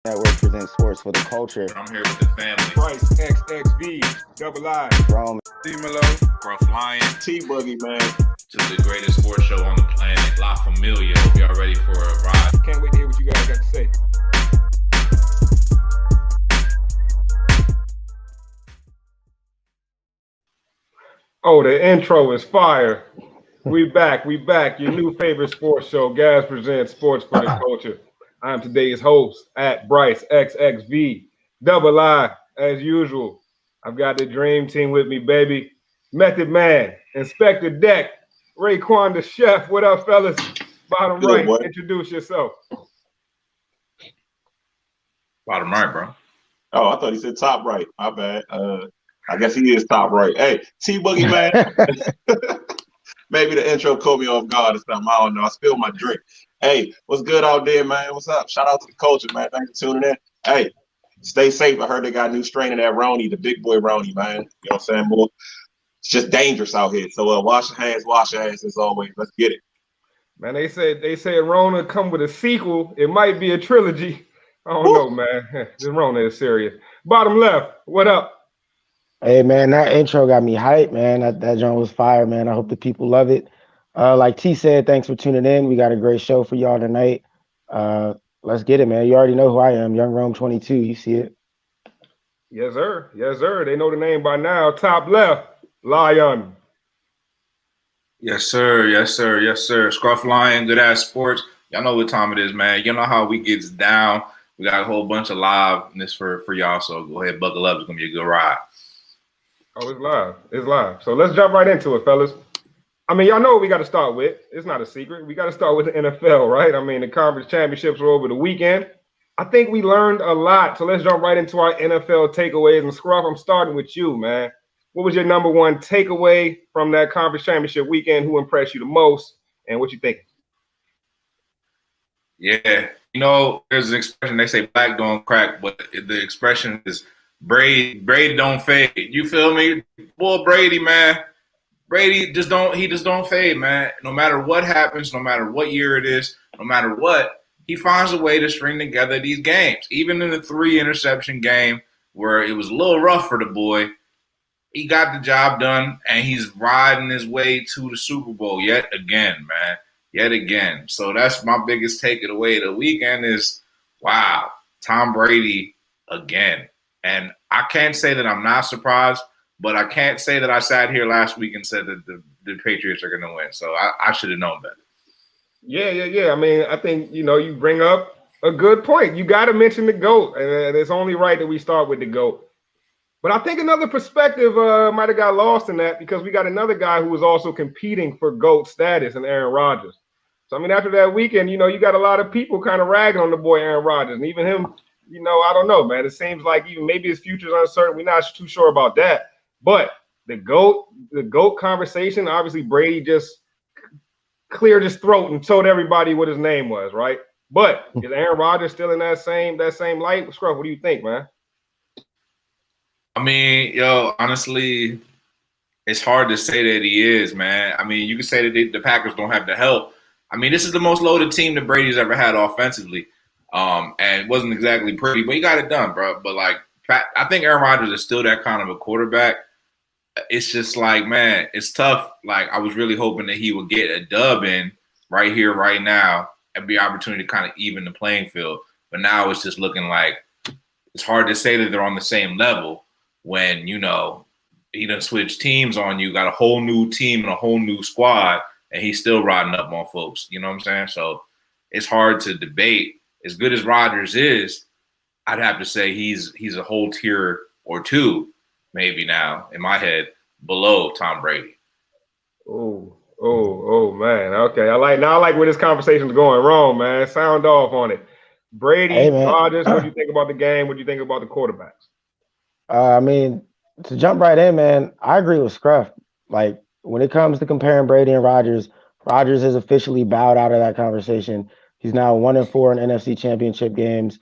Network presents sports for the culture. I'm here with the family. Bryce XXV, Double I, Rome, D-Melo, Bro Flying. T-Boogie, man. Just the greatest sports show on the planet. La Familia. Hope y'all ready for a ride. can't wait to hear what you guys got to say. Oh, the intro is fire. We back. Your new favorite sports show, Gas presents Sports for the Culture. I'm today's host at Bryce XXV, Double I, as usual. I've got the dream team with me, baby. Method Man, Inspector Deck, Raekwon the Chef. What up, fellas? Bottom Good, right, boy. introduce yourself. Bottom right, bro. Oh, I thought he said top right. My bad. I guess he is top right. Hey, T-Boogie, man. Maybe the intro caught me off guard or something. I don't know. I spilled my drink. Hey, what's good out there, man? What's up? Shout out to the culture, man. Thanks for tuning in. Hey, stay safe. I heard they got a new strain of that Roni, the big boy Roni, man. You know what I'm saying, boy? It's just dangerous out here. So wash your hands, wash your ass as always. Let's get it. Man, they said Rona come with a sequel. It might be a trilogy. I don't know, man. This Rona is serious. Bottom left, what up? Hey man, that intro got me hyped, man. That joint was fire, man. I hope the people love it. Like T said, thanks for tuning in. We got a great show for y'all tonight. Let's get it, man. You already know who I am, Young Rome 22. You see it? Yes, sir. Yes, sir. They know the name by now. Top left, Lion. Yes, sir. Yes, sir. Yes, sir. Scruff Lion, GoodAssSports. Y'all know what time it is, man. You know how we gets down. We got a whole bunch of liveness for y'all, so go ahead, buckle up. It's going to be a good ride. Oh, it's live. It's live. So let's jump right into it, fellas. I mean, y'all know what we got to start with. It's not a secret. We got to start with the NFL, right? I mean, the conference championships were over the weekend. I think we learned a lot. So let's jump right into our NFL takeaways. And Scruff, I'm starting with you, man. What was your number one takeaway from that conference championship weekend? Who impressed you the most? And what you think? Yeah. You know, there's an expression, they say black don't crack, but the expression is Brady don't fade. You feel me? Boy, Brady, man. Brady just don't fade, man. No matter what happens, no matter what year it is, no matter what, he finds a way to string together these games. Even in the 3-interception game where it was a little rough for the boy, he got the job done, and he's riding his way to the Super Bowl yet again, man. Yet again. So that's my biggest takeaway of the weekend is, wow, Tom Brady again. And I can't say that I'm not surprised, but I can't say that I sat here last week and said that the Patriots are going to win. So I should have known better. Yeah. I mean, I think, you bring up a good point. You got to mention the GOAT, and it's only right that we start with the GOAT. But I think another perspective might have got lost in that because we got another guy who was also competing for GOAT status in Aaron Rodgers. So, I mean, after that weekend, you got a lot of people kind of ragging on the boy Aaron Rodgers. And even him, I don't know, man. It seems like even maybe his future's uncertain. We're not too sure about that. But the GOAT conversation, obviously Brady just cleared his throat and told everybody what his name was, right? But is Aaron Rodgers still in that same light? Scruff, what do you think, man? I mean, honestly, it's hard to say that he is, man. I mean, you can say that the Packers don't have the help. I mean, this is the most loaded team that Brady's ever had offensively. And it wasn't exactly pretty, but he got it done, bro. But, I think Aaron Rodgers is still that kind of a quarterback. It's just man, it's tough. I was really hoping that he would get a dub in right here, right now, and be an opportunity to kind of even the playing field. But now it's just looking like it's hard to say that they're on the same level when, he done switched teams on you, got a whole new team and a whole new squad, and he's still riding up on folks. You know what I'm saying? So it's hard to debate. As good as Rodgers is, I'd have to say he's a whole tier or two, maybe now in my head, below Tom Brady. Oh man. Okay. I like where this conversation's going wrong, man. Sound off on it. Brady, hey, Rodgers, what do you think about the game? What do you think about the quarterbacks? I mean, to jump right in, man, I agree with Scruff. When it comes to comparing Brady and Rodgers, Rodgers has officially bowed out of that conversation. He's now 1-4 in NFC Championship games.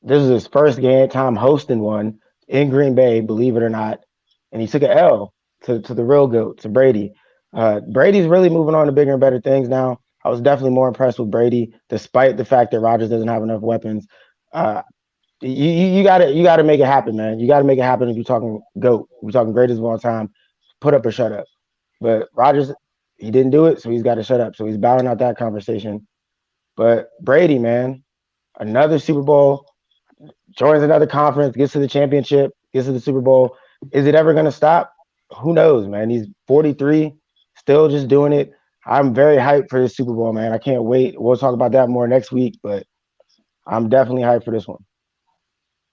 This is his first time hosting one in Green Bay, believe it or not. And he took an L to the real GOAT, to Brady. Brady's really moving on to bigger and better things now. I was definitely more impressed with Brady, despite the fact that Rodgers doesn't have enough weapons. Uh, you gotta make it happen, man. You gotta make it happen if you're talking GOAT. We're talking greatest of all time. Put up or shut up. But Rodgers, he didn't do it, so he's got to shut up. So he's bowing out that conversation. But Brady, man, another Super Bowl, joins another conference, gets to the championship, gets to the Super Bowl. Is it ever gonna stop? Who knows, man? He's 43, still just doing it. I'm very hyped for this Super Bowl, man. I can't wait. We'll talk about that more next week, but I'm definitely hyped for this one.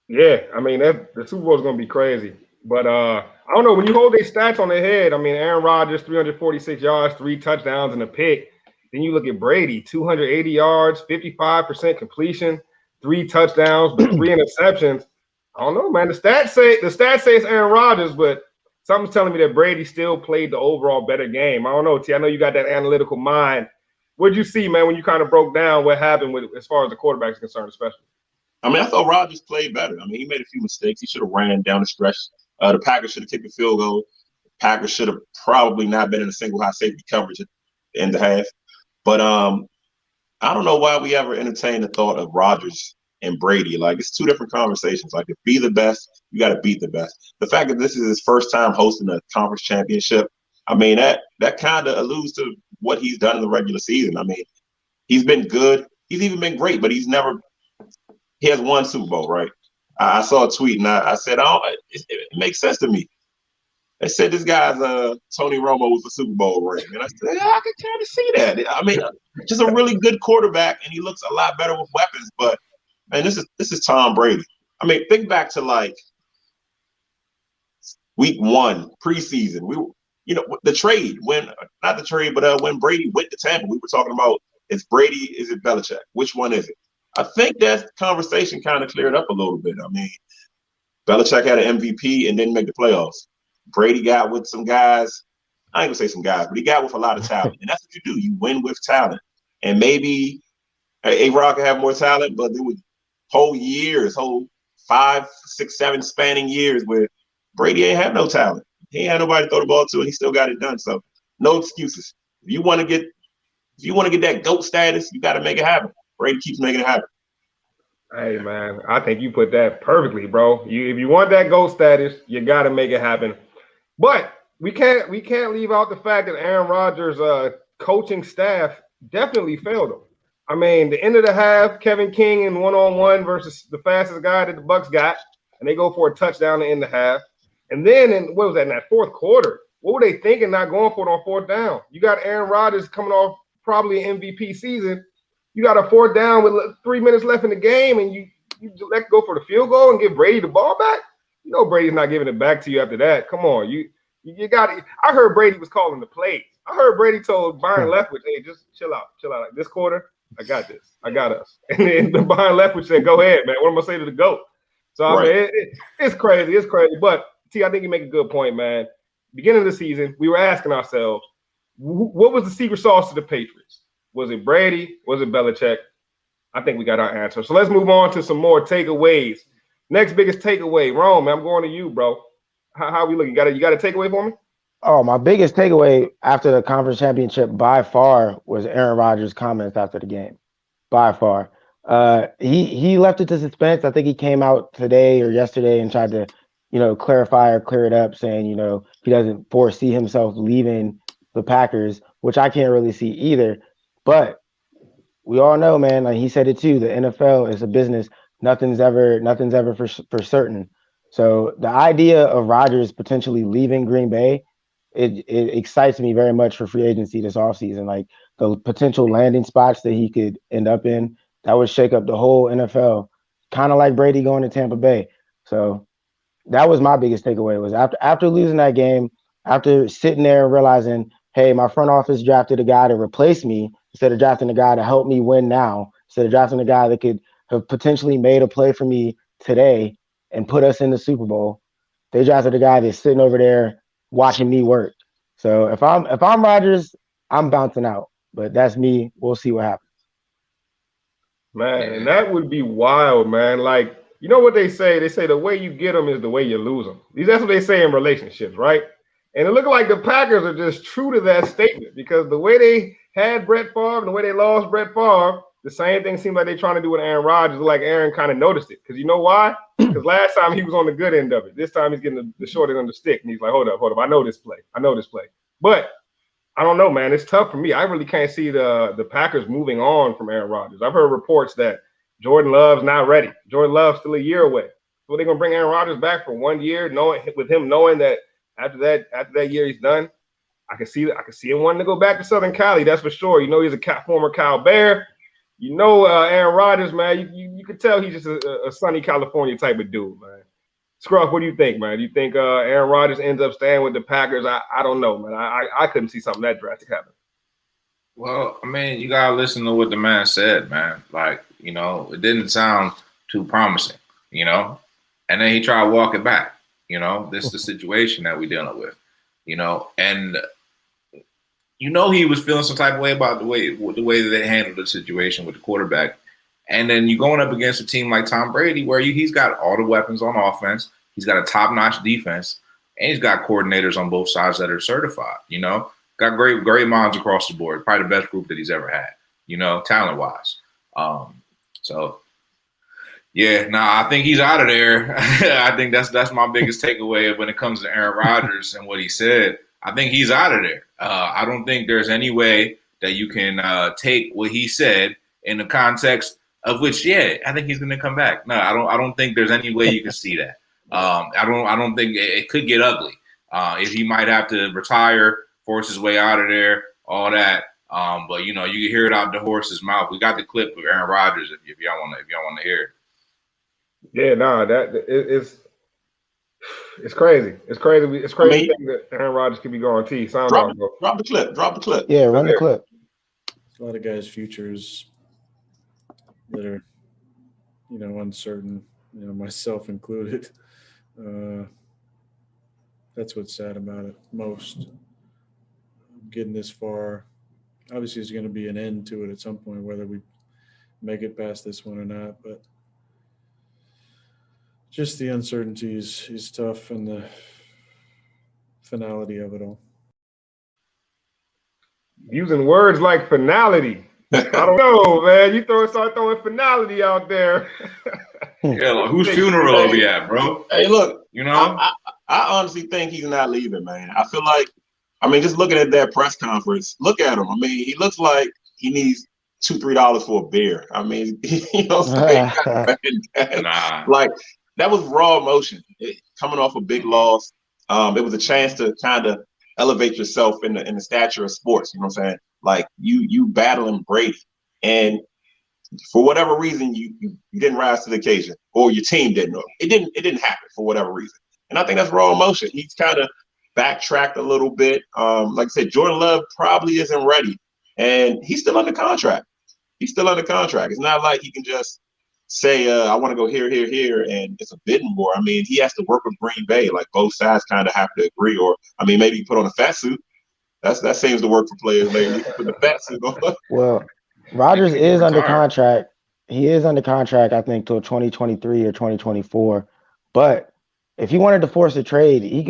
Yeah, I mean the Super Bowl is gonna be crazy. But I don't know, when you hold these stats on their head, I mean Aaron Rodgers, 346 yards, 3 touchdowns, and a pick. Then you look at Brady, 280 yards, 55% completion, 3 touchdowns, but 3 interceptions. I don't know, man. The stats say it's Aaron Rodgers, but something's telling me that Brady still played the overall better game. I don't know, T. I know you got that analytical mind. What'd you see, man, when you kind of broke down what happened with as far as the quarterback is concerned, especially? I mean, I thought Rodgers played better. I mean, he made a few mistakes. He should have ran down the stretch. The Packers should have kicked a field goal. The Packers should have probably not been in a single high safety coverage at the end of the half. But I don't know why we ever entertained the thought of Rodgers and Brady. Like, it's two different conversations. Like, to be the best, you got to beat the best. The fact that this is his first time hosting a conference championship, I mean, that kind of alludes to what he's done in the regular season. I mean, he's been good. He's even been great, but he has one Super Bowl, right? I saw a tweet and I said, oh, it makes sense to me. They said this guy's Tony Romo with a Super Bowl ring. And I said, yeah, I can kind of see that. I mean, just a really good quarterback, and he looks a lot better with weapons. But man, this is Tom Brady. I mean, think back to like week 1 preseason. The trade when not the trade, but when Brady went to Tampa, we were talking about is it Belichick? Which one is it? I think that conversation kind of cleared up a little bit. I mean, Belichick had an MVP and didn't make the playoffs. Brady got with some guys. I ain't gonna say some guys, but he got with a lot of talent, and that's what you do. You win with talent, and maybe A-Rod can have more talent, but there were whole 5, 6, 7 spanning years where Brady ain't have no talent. He ain't had nobody to throw the ball to, and he still got it done. So no excuses. If you want to get that GOAT status, you got to make it happen. Brady keeps making it happen. Hey man, I think you put that perfectly, bro. If you want that GOAT status, you got to make it happen. But we can't leave out the fact that Aaron Rodgers' coaching staff definitely failed him. I mean, the end of the half, Kevin King in one-on-one versus the fastest guy that the Bucks got, and they go for a touchdown to end the half. And then in that fourth quarter? What were they thinking not going for it on fourth down? You got Aaron Rodgers coming off probably an MVP season. You got a fourth down with 3 minutes left in the game, and you let go for the field goal and give Brady the ball back? You know Brady's not giving it back to you after that. Come on, you got it. I heard Brady was calling the plays. I heard Brady told Byron Leftwich, "Hey, just chill out. Like this quarter, I got this. I got us." And then Byron Leftwich said, "Go ahead, man. What am I gonna say to the GOAT?" So I mean, it's crazy. It's crazy. But T, I think you make a good point, man. Beginning of the season, we were asking ourselves, what was the secret sauce to the Patriots? Was it Brady? Was it Belichick? I think we got our answer. So let's move on to some more takeaways. Next biggest takeaway, Rome, man, I'm going to you, bro. How are we looking? You got a takeaway for me? Oh, my biggest takeaway after the conference championship by far was Aaron Rodgers' comments after the game. By far. He left it to suspense. I think he came out today or yesterday and tried to, clarify or clear it up, saying, he doesn't foresee himself leaving the Packers, which I can't really see either. But we all know, man, like he said it too, the NFL is a business. Nothing's ever for certain. So the idea of Rodgers potentially leaving Green Bay, it excites me very much for free agency this offseason. Like the potential landing spots that he could end up in, that would shake up the whole NFL. Kind of like Brady going to Tampa Bay. So that was my biggest takeaway was after losing that game, after sitting there and realizing, hey, my front office drafted a guy to replace me instead of drafting a guy to help me win now, instead of drafting a guy that could have potentially made a play for me today and put us in the Super Bowl. They drafted a guy that's sitting over there watching me work. So if I'm Rodgers, I'm bouncing out. But that's me. We'll see what happens. Man, and that would be wild, man. Like, you know what they say? They say the way you get them is the way you lose them. That's what they say in relationships, right? And it looked like the Packers are just true to that statement because the way they had Brett Favre and the way they lost Brett Favre, the same thing seems like they're trying to do with Aaron Rodgers. Like Aaron kind of noticed it. Because you know why? Because last time he was on the good end of it. This time he's getting the short end of the stick. And he's like, hold up. I know this play. But I don't know, man. It's tough for me. I really can't see the Packers moving on from Aaron Rodgers. I've heard reports that Jordan Love's not ready. Jordan Love's still a year away. So they're gonna bring Aaron Rodgers back for 1 year, knowing that after that year he's done. I can see him wanting to go back to Southern Cali. That's for sure. You know he's a former Cal Bear. You know Aaron Rodgers, man. You can tell he's just a sunny California type of dude, man. Scruff, what do you think, man? Do you think Aaron Rodgers ends up staying with the Packers? I don't know, man. I couldn't see something that drastic happen. Well, I mean, you gotta listen to what the man said, man. Like, you know, it didn't sound too promising, you know. And then he tried to walk it back. You know, this is the situation that we're dealing with, you know. And you know he was feeling some type of way about the way that they handled the situation with the quarterback. And then you're going up against a team like Tom Brady, where he's got all the weapons on offense, he's got a top-notch defense, and he's got coordinators on both sides that are certified. You know, got great minds across the board. Probably the best group that he's ever had. You know, talent-wise. So. Yeah, I think he's out of there. I think that's my biggest takeaway when it comes to Aaron Rodgers and what he said. I think he's out of there. I don't think there's any way that you can take what he said in the context of which, I think he's going to come back. No, I don't think there's any way you can see that. I don't think it could get ugly. If he might have to retire, force his way out of there, all that. But you know, you can hear it out the horse's mouth. We got the clip of Aaron Rodgers if y'all want to hear it. Yeah, it's crazy. It's crazy. It's crazy to think that Aaron Rodgers could be going T. Sound drop, off, bro. Drop the clip. Yeah, run the clip. A lot of guys' futures that are, you know, uncertain. You know, myself included. That's what's sad about it most. Getting this far, obviously, there's going to be an end to it at some point, whether we make it past this one or not. But just the uncertainty is tough, and the finality of it all. Using words like finality. I don't know, man. You start throwing finality out there. Yeah, like, whose funeral are we at, bro? Hey, look, you know, I honestly think he's not leaving, man. I feel like, just looking at that press conference, look at him. He looks like he needs $2-3 for a beer. You know what I'm saying? Like, that was raw emotion. Coming off a big loss, it was a chance to kind of elevate yourself in the stature of sports. You know what I'm saying? Like you battling Brady, and for whatever reason you didn't rise to the occasion, or your team didn't know. It didn't happen for whatever reason. And I think that's raw emotion. He's kind of backtracked a little bit. Like I said, Jordan Love probably isn't ready, and he's still under contract. It's not like he can just say, I want to go here, and it's a bidding war. He has to work with Green Bay. Like, both sides kind of have to agree, or maybe put on a fat suit. That seems to work for players lately. Put the fat suit on. Well, Rodgers is under contract. He is under contract, I think, till 2023 or 2024. But if he wanted to force a trade, he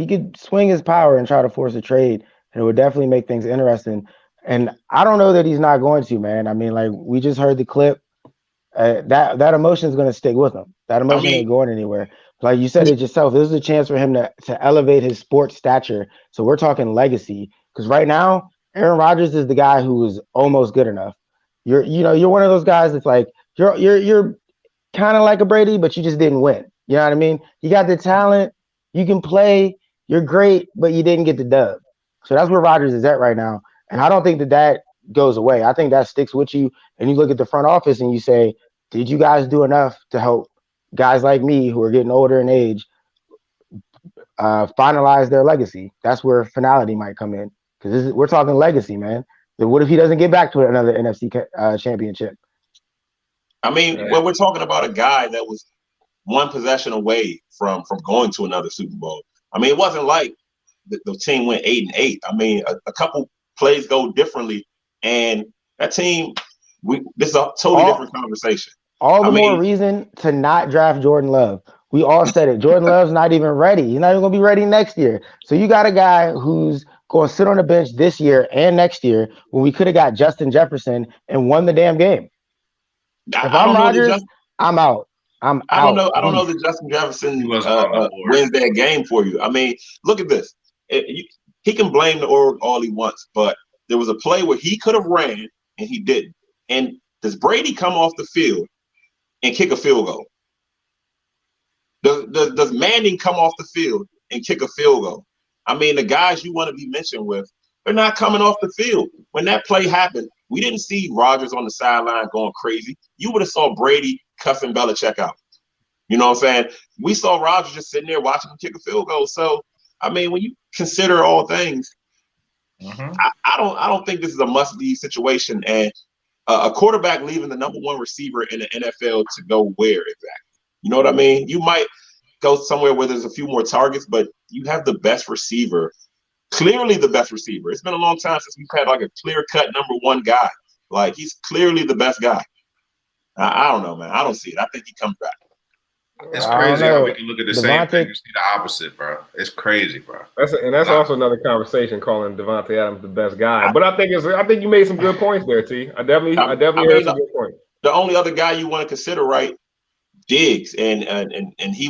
could swing his power and try to force a trade, and it would definitely make things interesting. And I don't know that he's not going to, man. Like, we just heard the clip. That emotion is going to stick with him. That emotion ain't going anywhere. Like you said it yourself, this is a chance for him to elevate his sports stature. So we're talking legacy, because right now Aaron Rodgers is the guy who is almost good enough. You're one of those guys that's like you're kind of like a Brady, but you just didn't win. You know what I mean? You got the talent, you can play, you're great, but you didn't get the dub. So that's where Rodgers is at right now, and I don't think that goes away. I think that sticks with you, and you look at the front office and you say, did you guys do enough to help guys like me who are getting older in age finalize their legacy? That's where finality might come in, because we're talking legacy, man. What if he doesn't get back to another NFC championship? Well, we're talking about a guy that was one possession away from going to another Super Bowl. It wasn't like the team went 8-8. A couple plays go differently, and that team, this is a totally different conversation. All the more reason to not draft Jordan Love. We all said it. Jordan Love's not even ready. He's not even going to be ready next year. So you got a guy who's go and sit on the bench this year and next year when we could have got Justin Jefferson and won the damn game. If I I'm don't know Rodgers, I'm out. I'm I don't out. know. I don't know that Justin Jefferson He wasn't on the board. wins that game for you. I mean, look at this. He can blame the org all he wants, but there was a play where he could have ran and he didn't. And does Brady come off the field and kick a field goal? Does Manning come off the field and kick a field goal? I mean, the guys you want to be mentioned with, they're not coming off the field. When that play happened, we didn't see Rodgers on the sideline going crazy. You would have saw Brady cuffing Belichick out. You know what I'm saying? We saw Rodgers just sitting there watching him kick a field goal. So, I mean, when you consider all things, I don't think this is a must-leave situation. And a quarterback leaving the number one receiver in the NFL to go where exactly? You know what I mean? You might go somewhere where there's a few more targets, but you have the best receiver, clearly the best receiver. It's been a long time since we've had like a clear-cut number one guy. Like, he's clearly the best guy. I don't know, man. I don't see it. I think he comes back. It's crazy how we can look at the same thing and see the opposite, bro. It's crazy, bro. That's also another conversation, calling Devontae Adams the best guy. But I think you made some good points there, T. I definitely heard some good points. The only other guy you want to consider, right? Diggs, and he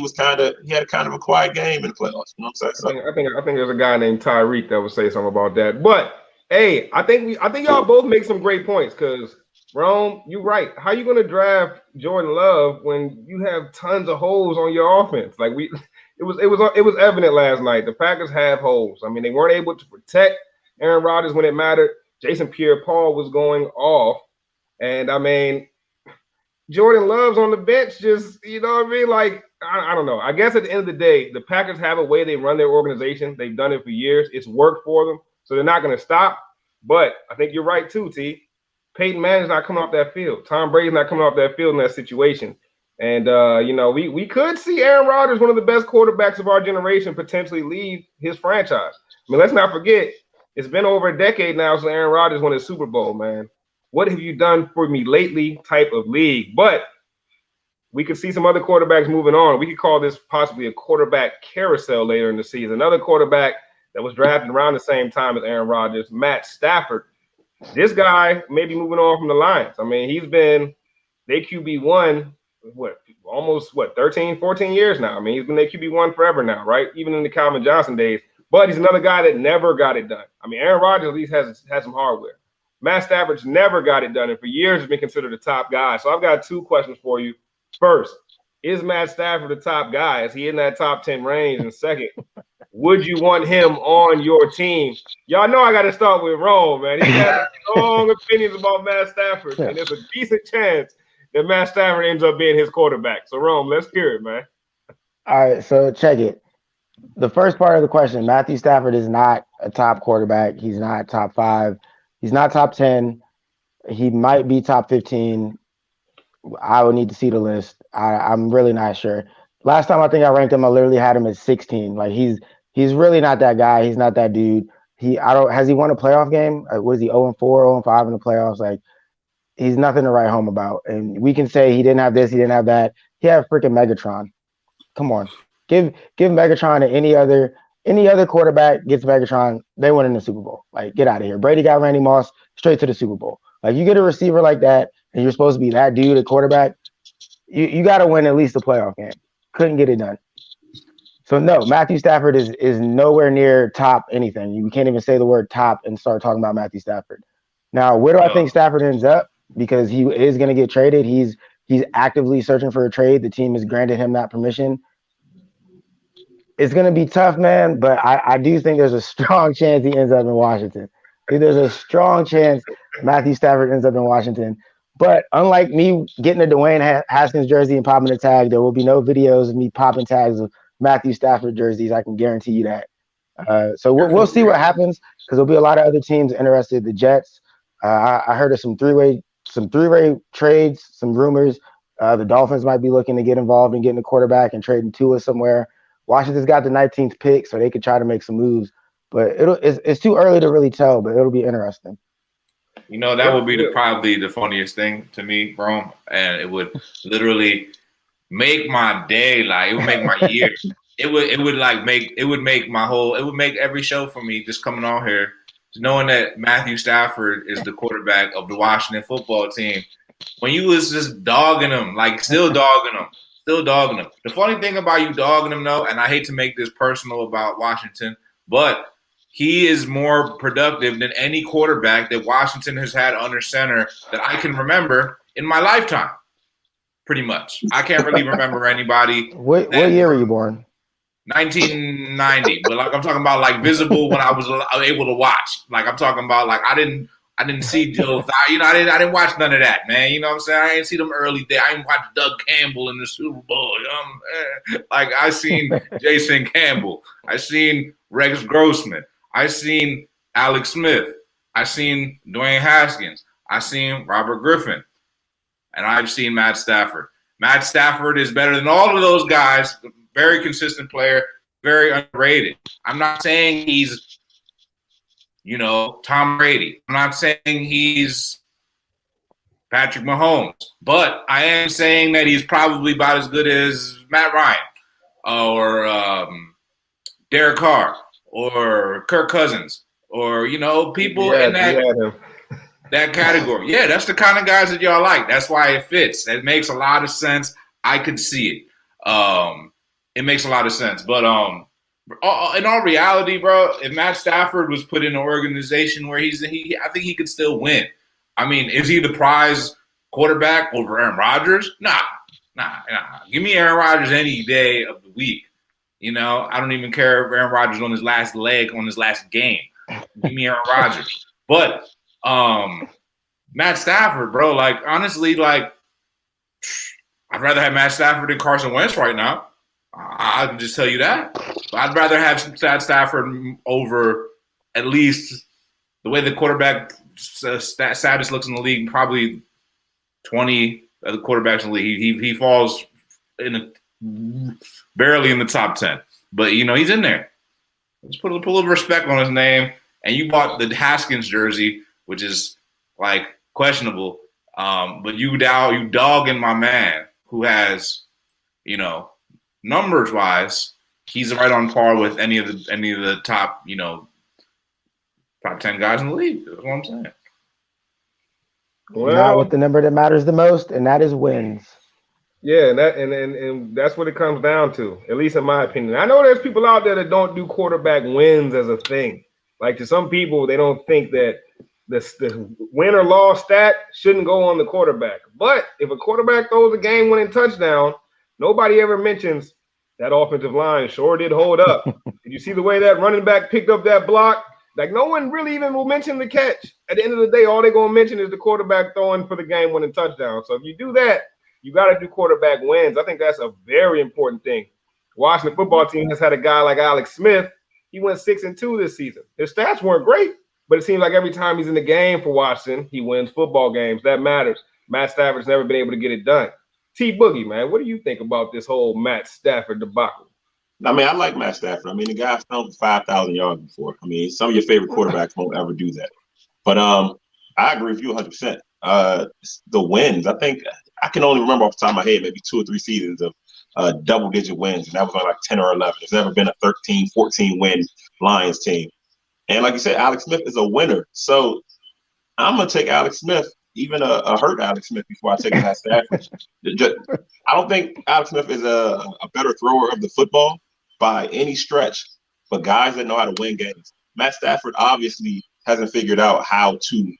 had kind of a quiet game in the playoffs. You know what I'm saying? I think there's a guy named Tyreek that would say something about that. But hey, I think y'all both make some great points, because Rome, you're right. How you gonna draft Jordan Love when you have tons of holes on your offense? Like it was evident last night. The Packers have holes. I mean, they weren't able to protect Aaron Rodgers when it mattered. Jason Pierre-Paul was going off, and I mean, Jordan Love's on the bench, just, you know what I mean? Like, I don't know. I guess at the end of the day, the Packers have a way they run their organization. They've done it for years. It's worked for them, so they're not going to stop. But I think you're right too, T. Peyton Manning's not coming off that field. Tom Brady's not coming off that field in that situation. And, we could see Aaron Rodgers, one of the best quarterbacks of our generation, potentially leave his franchise. I mean, let's not forget, it's been over a decade now since Aaron Rodgers won his Super Bowl, man. What have you done for me lately type of league? But we could see some other quarterbacks moving on. We could call this possibly a quarterback carousel later in the season. Another quarterback that was drafted around the same time as Aaron Rodgers, Matt Stafford. This guy may be moving on from the Lions. I mean, he's been their QB1, almost 13, 14 years now. I mean, he's been their QB1 forever now, right? Even in the Calvin Johnson days. But he's another guy that never got it done. I mean, Aaron Rodgers at least has some hardware. Matt Stafford's never got it done, and for years has been considered the top guy. So I've got two questions for you. First, is Matt Stafford the top guy? Is he in that top 10 range? And second, would you want him on your team? Y'all know I got to start with Rome, man. He has strong opinions about Matt Stafford, and there's a decent chance that Matt Stafford ends up being his quarterback. So, Rome, let's hear it, man. All right, so check it. The first part of the question, Matthew Stafford is not a top quarterback. He's not top 5. He's not top 10. He might be top 15. I would need to see the list. I'm really not sure. Last time I think I ranked him, I literally had him at 16. Like, he's really not that guy. He's not that dude. Has he won a playoff game? What is he, 0-4, 0-5 in the playoffs? Like, he's nothing to write home about. And we can say he didn't have this, he didn't have that. He had freaking Megatron. Come on. Give Megatron to any other quarterback gets Megatron, they win in the Super Bowl. Like, get out of here. Brady got Randy Moss straight to the Super Bowl. Like, you get a receiver like that, and you're supposed to be that dude at quarterback, you got to win at least a playoff game. Couldn't get it done. So, no, Matthew Stafford is nowhere near top anything. You can't even say the word top and start talking about Matthew Stafford. Now, where do I think Stafford ends up? Because he is going to get traded. He's actively searching for a trade. The team has granted him that permission. It's going to be tough, man, but I do think there's a strong chance he ends up in Washington. I think there's a strong chance Matthew Stafford ends up in Washington. But unlike me getting a Dwayne Haskins jersey and popping a tag, there will be no videos of me popping tags of Matthew Stafford jerseys. I can guarantee you that. So we'll see what happens, because there'll be a lot of other teams interested. The Jets, I heard of some three-way trades, some rumors. The Dolphins might be looking to get involved in getting a quarterback and trading Tua somewhere. Washington's got the 19th pick, so they could try to make some moves. But it's too early to really tell, but it'll be interesting. You know, that would be probably the funniest thing to me, Rome, and it would literally make my day. Like, it would make my year. it would make every show for me just coming on here, just knowing that Matthew Stafford is the quarterback of the Washington football team. When you was just dogging him, like still dogging him. The funny thing about you dogging him, though, and I hate to make this personal about Washington, but he is more productive than any quarterback that Washington has had under center that I can remember in my lifetime. Pretty much, I can't really remember anybody. What year were you born? 1990, but like I'm talking about like visible when I was able to watch. Like I'm talking about like I didn't see Joe. I didn't watch none of that, man. You know what I'm saying? I didn't see them early days. I didn't watch Doug Campbell in the Super Bowl. You know what I'm saying? Like I seen Jason Campbell. I seen Rex Grossman. I seen Alex Smith. I seen Dwayne Haskins. I seen Robert Griffin, and I've seen Matt Stafford. Matt Stafford is better than all of those guys. Very consistent player, very underrated. I'm not saying he's, Tom Brady. I'm not saying he's Patrick Mahomes, but I am saying that he's probably about as good as Matt Ryan or Derek Carr or Kirk Cousins or, people in that category. Yeah, that's the kind of guys that y'all like. That's why it fits. It makes a lot of sense. I could see it. It makes a lot of sense. But in all reality, bro, if Matt Stafford was put in an organization where I think he could still win. I mean, is he the prize quarterback over Aaron Rodgers? Nah. Give me Aaron Rodgers any day of the week. I don't even care if Aaron Rodgers on his last leg on his last game. Give me Aaron Rodgers. But Matt Stafford, bro, like honestly, like I'd rather have Matt Stafford than Carson Wentz right now. I can just tell you that. I'd rather have Matt Stafford over at least the way the quarterback status looks in the league. Probably 20 of the quarterbacks in the league. He falls barely in the top 10, but he's in there. Let's put a little respect on his name. And you bought the Haskins jersey, which is like questionable. But you dogging my man who has, numbers wise, he's right on par with any of the top, top 10 guys in the league. That's what I'm saying. Well, not with the number that matters the most, and that is wins. Yeah, and that's what it comes down to, at least in my opinion. I know there's people out there that don't do quarterback wins as a thing. Like to some people, they don't think that the win or loss stat shouldn't go on the quarterback. But if a quarterback throws a game-winning touchdown, nobody ever mentions that offensive line sure did hold up. Did you see the way that running back picked up that block? Like no one really even will mention the catch. At the end of the day, all they're going to mention is the quarterback throwing for the game-winning touchdown. So if you do that, you got to do quarterback wins. I think that's a very important thing. Washington football team has had a guy like Alex Smith. He went 6-2 this season. His stats weren't great, but it seems like every time he's in the game for Washington, he wins football games. That matters. Matt Stafford's never been able to get it done. T Boogie, man, what do you think about this whole Matt Stafford debacle? I mean, I like Matt Stafford. I mean, the guy's thrown 5,000 yards before. I mean, some of your favorite quarterbacks won't ever do that. But I agree with you 100%. The wins, I think I can only remember off the top of my head maybe 2 or 3 seasons of double-digit wins, and that was on like 10 or 11. There's never been a 13, 14-win Lions team. And like you said, Alex Smith is a winner. So I'm going to take Alex Smith, even a hurt Alex Smith, before I take Matt Stafford. I don't think Alex Smith is a better thrower of the football by any stretch, but guys that know how to win games. Matt Stafford obviously hasn't figured out how to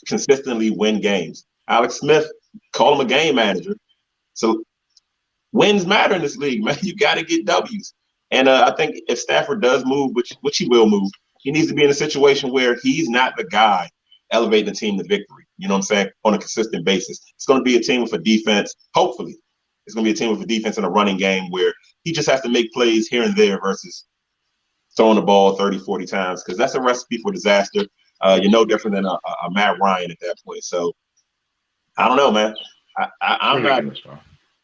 consistently win games. Alex Smith, call him a game manager. So wins matter in this league, man. You got to get W's. And I think if Stafford does move, which he will move, he needs to be in a situation where he's not the guy elevating the team to victory. You know what I'm saying? On a consistent basis. It's going to be a team with a defense. Hopefully, it's going to be a team with a defense and a running game where he just has to make plays here and there versus throwing the ball 30, 40 times, because that's a recipe for disaster. You're no different than a Matt Ryan at that point. So I don't know, man. I'm not.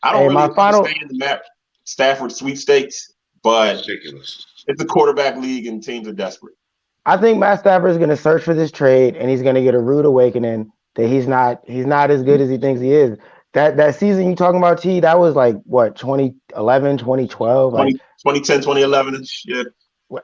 I don't really understand the Matt Stafford sweepstakes, but it's a quarterback league and teams are desperate. I think Matt Stafford is going to search for this trade, and he's going to get a rude awakening that he's not as good as he thinks he is. That season you talking about, T, that was like what, 2011, 2012? 20, Like, 2010, 2011. Yeah.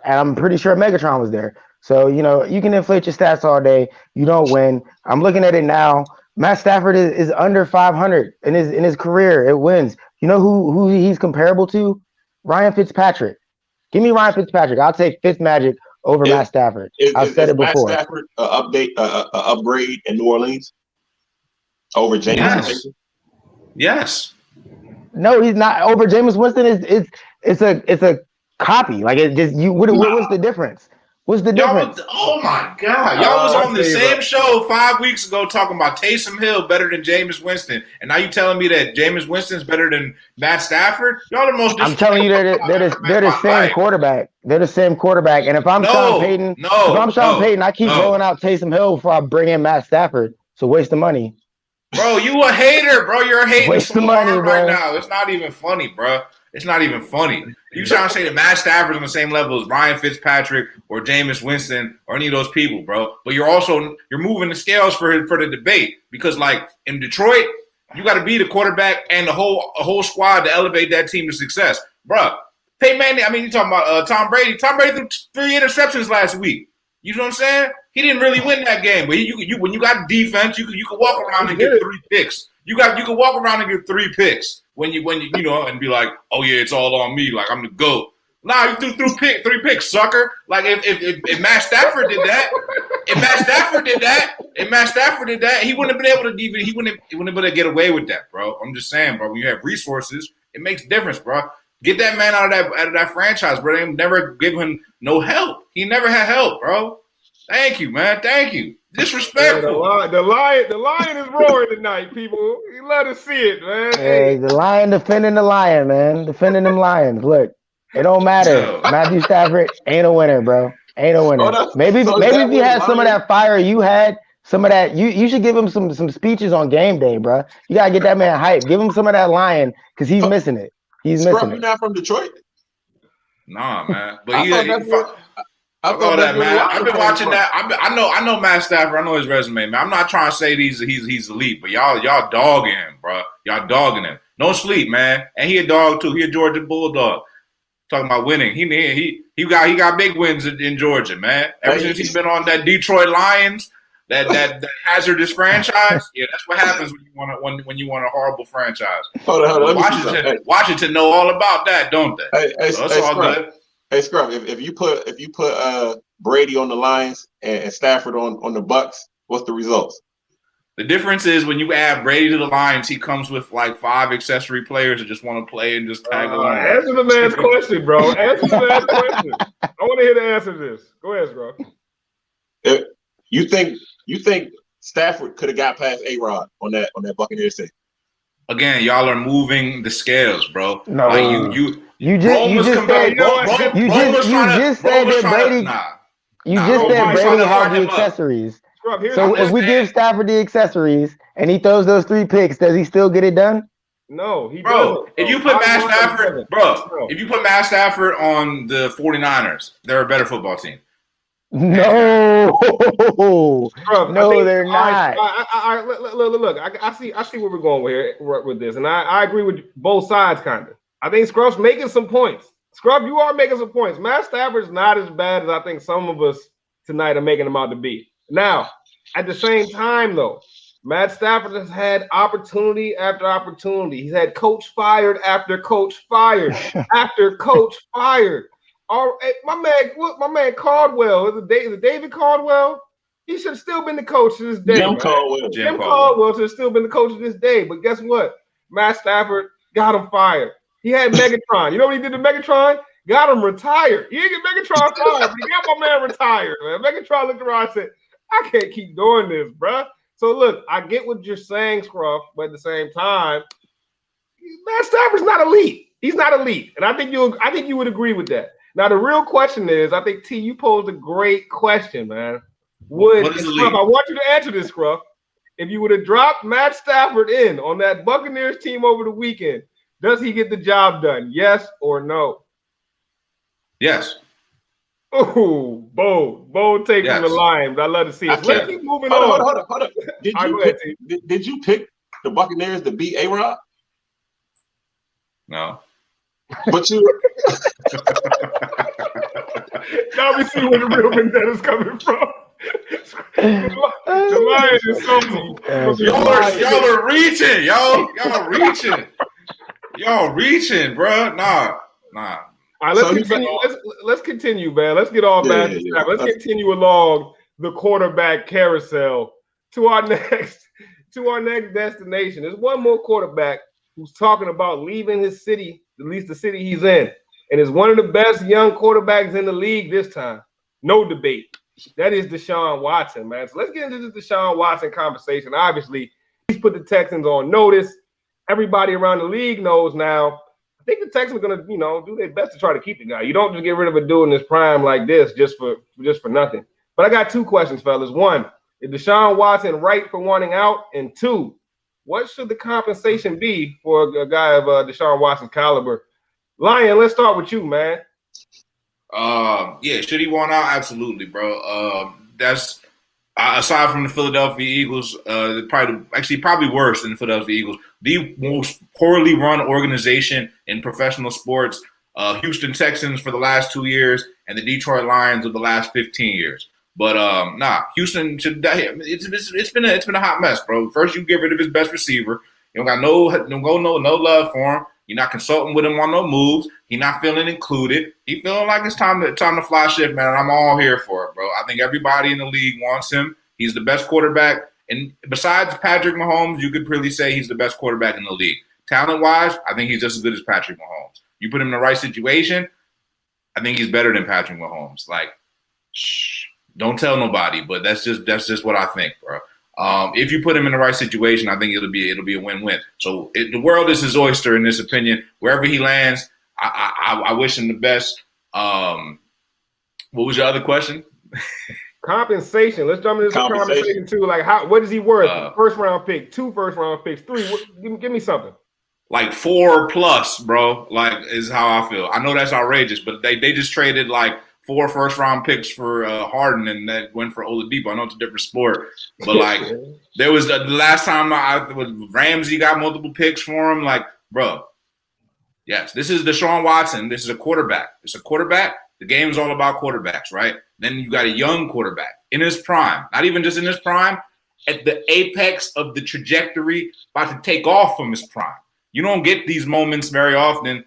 and I'm pretty sure Megatron was there. So, you can inflate your stats all day. You don't win. I'm looking at it now. Matt Stafford is under 500 in his career. It wins. You know who he's comparable to? Ryan Fitzpatrick. Give me Ryan Fitzpatrick. I'll take Fitzmagic over Is, Matt Stafford. is, I've is, said is it Matt before. Stafford a upgrade in New Orleans over Jameis? Yes. Yes. No, he's not. Over Jameis Winston it's a copy. Like, it just what's the difference? What's the difference? Oh my God. Y'all was on the see, same bro. show 5 weeks ago talking about Taysom Hill better than Jameis Winston. And now you telling me that Jameis Winston's better than Matt Stafford? Y'all the most I'm telling you, they're the same quarterback. They're the same quarterback. And if I'm Sean Payton, I keep rolling out Taysom Hill before I bring in Matt Stafford. So waste the money. Bro, you a hater, bro. You're hating Waste so the money, hard bro. right now. It's not even funny, bro. It's not even funny. You trying to say that Matt Stafford's on the same level as Ryan Fitzpatrick or Jameis Winston or any of those people, bro. But you're moving the scales for the debate because, like, in Detroit, you got to be the quarterback and a whole squad to elevate that team to success, bro. Peyton Manning. I mean, you talking about Tom Brady? Tom Brady threw 3 interceptions last week. You know what I'm saying? He didn't really win that game, but when you got defense, you can walk around and get 3 picks. You can walk around and get 3 picks when you and be like, oh yeah, it's all on me, like I'm the GOAT. Nah, you threw 3 picks, sucker. Like if Matt Stafford did that, he wouldn't have been able to he wouldn't have been able to get away with that, bro. I'm just saying, bro. When you have resources, it makes a difference, bro. Get that man out of that franchise, bro. They never give him no help. He never had help, bro. Thank you, man. Thank you. Disrespectful. Yeah, the lion is roaring tonight, people. You let us see it, man. Hey, the lion defending the lion, man. Defending them lions. Look, it don't matter. Yo. Matthew Stafford ain't a winner, bro. Ain't a winner. Oh, Maybe so if he had some of that fire you had, some of that, you should give him some speeches on game day, bro. You gotta get that man hype. Give him some of that lion because he's missing it. He's Scrub, missing you're it. not from Detroit? Nah, man. But I thought that, man. where I've been watching that. I know Matt Stafford. I know his resume, man. I'm not trying to say he's elite, but y'all dogging him, bro. Y'all dogging him. No sleep, man. And he a dog too. He a Georgia Bulldog. Talking about winning. He got big wins in Georgia, man. Ever since he's been on that Detroit Lions, that hazardous franchise. Yeah, that's what happens when you want a horrible franchise. Hold on. Washington know all about that, don't they? So that's all good. Hey, Scrub, if you put Brady on the Lions and Stafford on the Bucks, what's the results? The difference is when you add Brady to the Lions, he comes with like 5 accessory players that just want to play and just tag along. Answer the man's question, bro. Answer the man's question. I want to hear the answer to this. Go ahead, bro. You think Stafford could have got past A-Rod on that Buccaneers team? Again, y'all are moving the scales, bro. No, like you just said that Brady. You just said Brady had the accessories. So if we give Stafford the accessories and he throws those 3 picks, does he still get it done? No, he doesn't. If you put Matt Stafford on the 49ers, they're a better football team. No, no, they're not. Look, I see where we're going with this, and I agree with both sides, kind of. I think Scrubb's making some points. Scrub, you are making some points. Matt Stafford's not as bad as I think some of us tonight are making him out to be. Now, at the same time, though, Matt Stafford has had opportunity after opportunity. He's had coach fired after coach fired after coach fired. All right, my man Caldwell, is it David Caldwell? He should have still been the coach to this day. Jim Caldwell. Jim Caldwell should have still been the coach to this day. But guess what? Matt Stafford got him fired. He had Megatron. You know what he did to Megatron? Got him retired. He didn't get Megatron fired, but he got my man retired, man. Megatron looked around and said, I can't keep doing this, bruh. So look, I get what you're saying, Scruff, but at the same time, Matt Stafford's not elite. He's not elite. And I think you would agree with that. Now, the real question is, I think, T, you posed a great question, man. Scruff, I want you to answer this, Scruff. If you would have dropped Matt Stafford in on that Buccaneers team over the weekend, does he get the job done? Yes or no? Yes. Oh, bold take from the Lions. I love to see it. Let's keep moving on. Hold on. Did you pick the Buccaneers to beat A-Rod? No. But you Now we see where the real vendetta's coming from. The Lions is salty. Y'all are reaching. Y'all reaching. Y'all reaching, bro. Nah. All right, let's continue. Let's continue, man. Let's get off back. Let's continue along the quarterback carousel to our next destination. There's one more quarterback who's talking about leaving his city, at least the city he's in, and is one of the best young quarterbacks in the league this time. No debate. That is Deshaun Watson, man. So let's get into this Deshaun Watson conversation. Obviously, he's put the Texans on notice. Everybody around the league knows now. I think the Texans are going to, do their best to try to keep the guy. You don't just get rid of a dude in his prime like this just for nothing. But I got two questions, fellas. One, is Deshaun Watson right for wanting out? And two, what should the compensation be for a guy of Deshaun Watson's caliber? Lion, let's start with you, man. Yeah, should he want out? Absolutely, bro. That's aside from the Philadelphia Eagles, probably worse than the Philadelphia Eagles, the most poorly run organization in professional sports. Houston Texans for the last 2 years, and the Detroit Lions of the last 15 years. But Houston should. It's been a hot mess, bro. First, you get rid of his best receiver. You don't got no love for him. You're not consulting with him on no moves. He's not feeling included. He feeling like it's time to fly ship, man. I'm all here for it, bro. I think everybody in the league wants him. He's the best quarterback. And besides Patrick Mahomes, you could really say he's the best quarterback in the league. Talent-wise, I think he's just as good as Patrick Mahomes. You put him in the right situation, I think he's better than Patrick Mahomes. Like, shh, don't tell nobody, but that's just what I think, bro. If you put him in the right situation, I think it'll be a win-win. So the world is his oyster, in this opinion. Wherever he lands, I wish him the best. What was your other question? Compensation. Let's jump into this conversation too. Like, what is he worth? First round pick, 2 first round picks, 3. Give me something. Like 4+, bro. Like is how I feel. I know that's outrageous, but they just traded like 4 first-round picks for Harden, and that went for Oladipo. I know it's a different sport, but like there was the last time Ramsey got multiple picks for him. Like, bro, yes, this is Deshaun Watson. This is a quarterback. It's a quarterback. The game is all about quarterbacks, right? Then you got a young quarterback in his prime, not even just in his prime, at the apex of the trajectory, about to take off from his prime. You don't get these moments very often.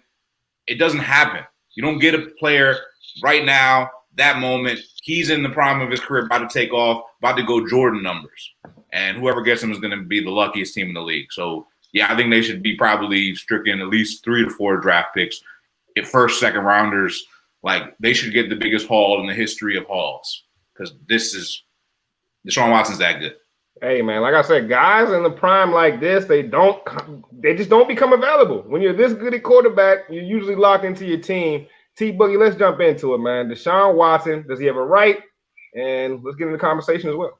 It doesn't happen. You don't get a player right now, that moment, he's in the prime of his career, about to take off, about to go Jordan numbers. And whoever gets him is going to be the luckiest team in the league. So, yeah, I think they should be probably stricken at least 3 to 4 draft picks. If first, second rounders, like they should get the biggest haul in the history of hauls, because Deshaun Watson's that good. Hey, man, like I said, guys in the prime like this, they just don't become available. When you're this good at quarterback, you're usually locked into your team. T-Boogie, let's jump into it, man. Deshaun Watson, does he have a right? And let's get into the conversation as well.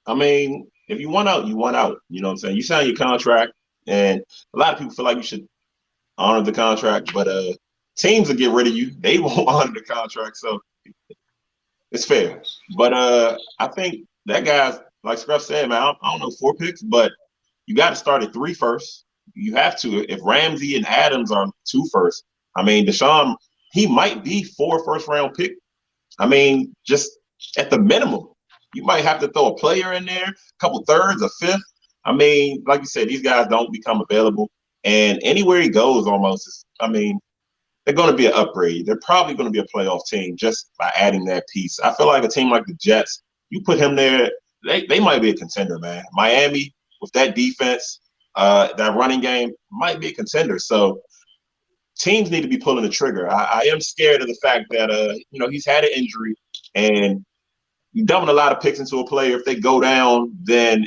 I mean, if you want out, you want out. You know what I'm saying? You sign your contract, and a lot of people feel like you should honor the contract, but teams will get rid of you. They won't honor the contract, so it's fair. But I think that guy's, like Scruff said, man, I don't know 4 picks, but you got to start at 3 first. You have to. If Ramsey and Adams are 2 first, I mean, Deshaun, he might be 4 first-round pick. I mean, just at the minimum. You might have to throw a player in there, a couple thirds, a fifth. I mean, like you said, these guys don't become available. And anywhere he goes almost, they're going to be an upgrade. They're probably going to be a playoff team just by adding that piece. I feel like a team like the Jets, you put him there, they might be a contender, man. Miami, with that defense, that running game, might be a contender. So teams need to be pulling the trigger. I am scared of the fact that, he's had an injury, and you're dumping a lot of picks into a player. If they go down, then,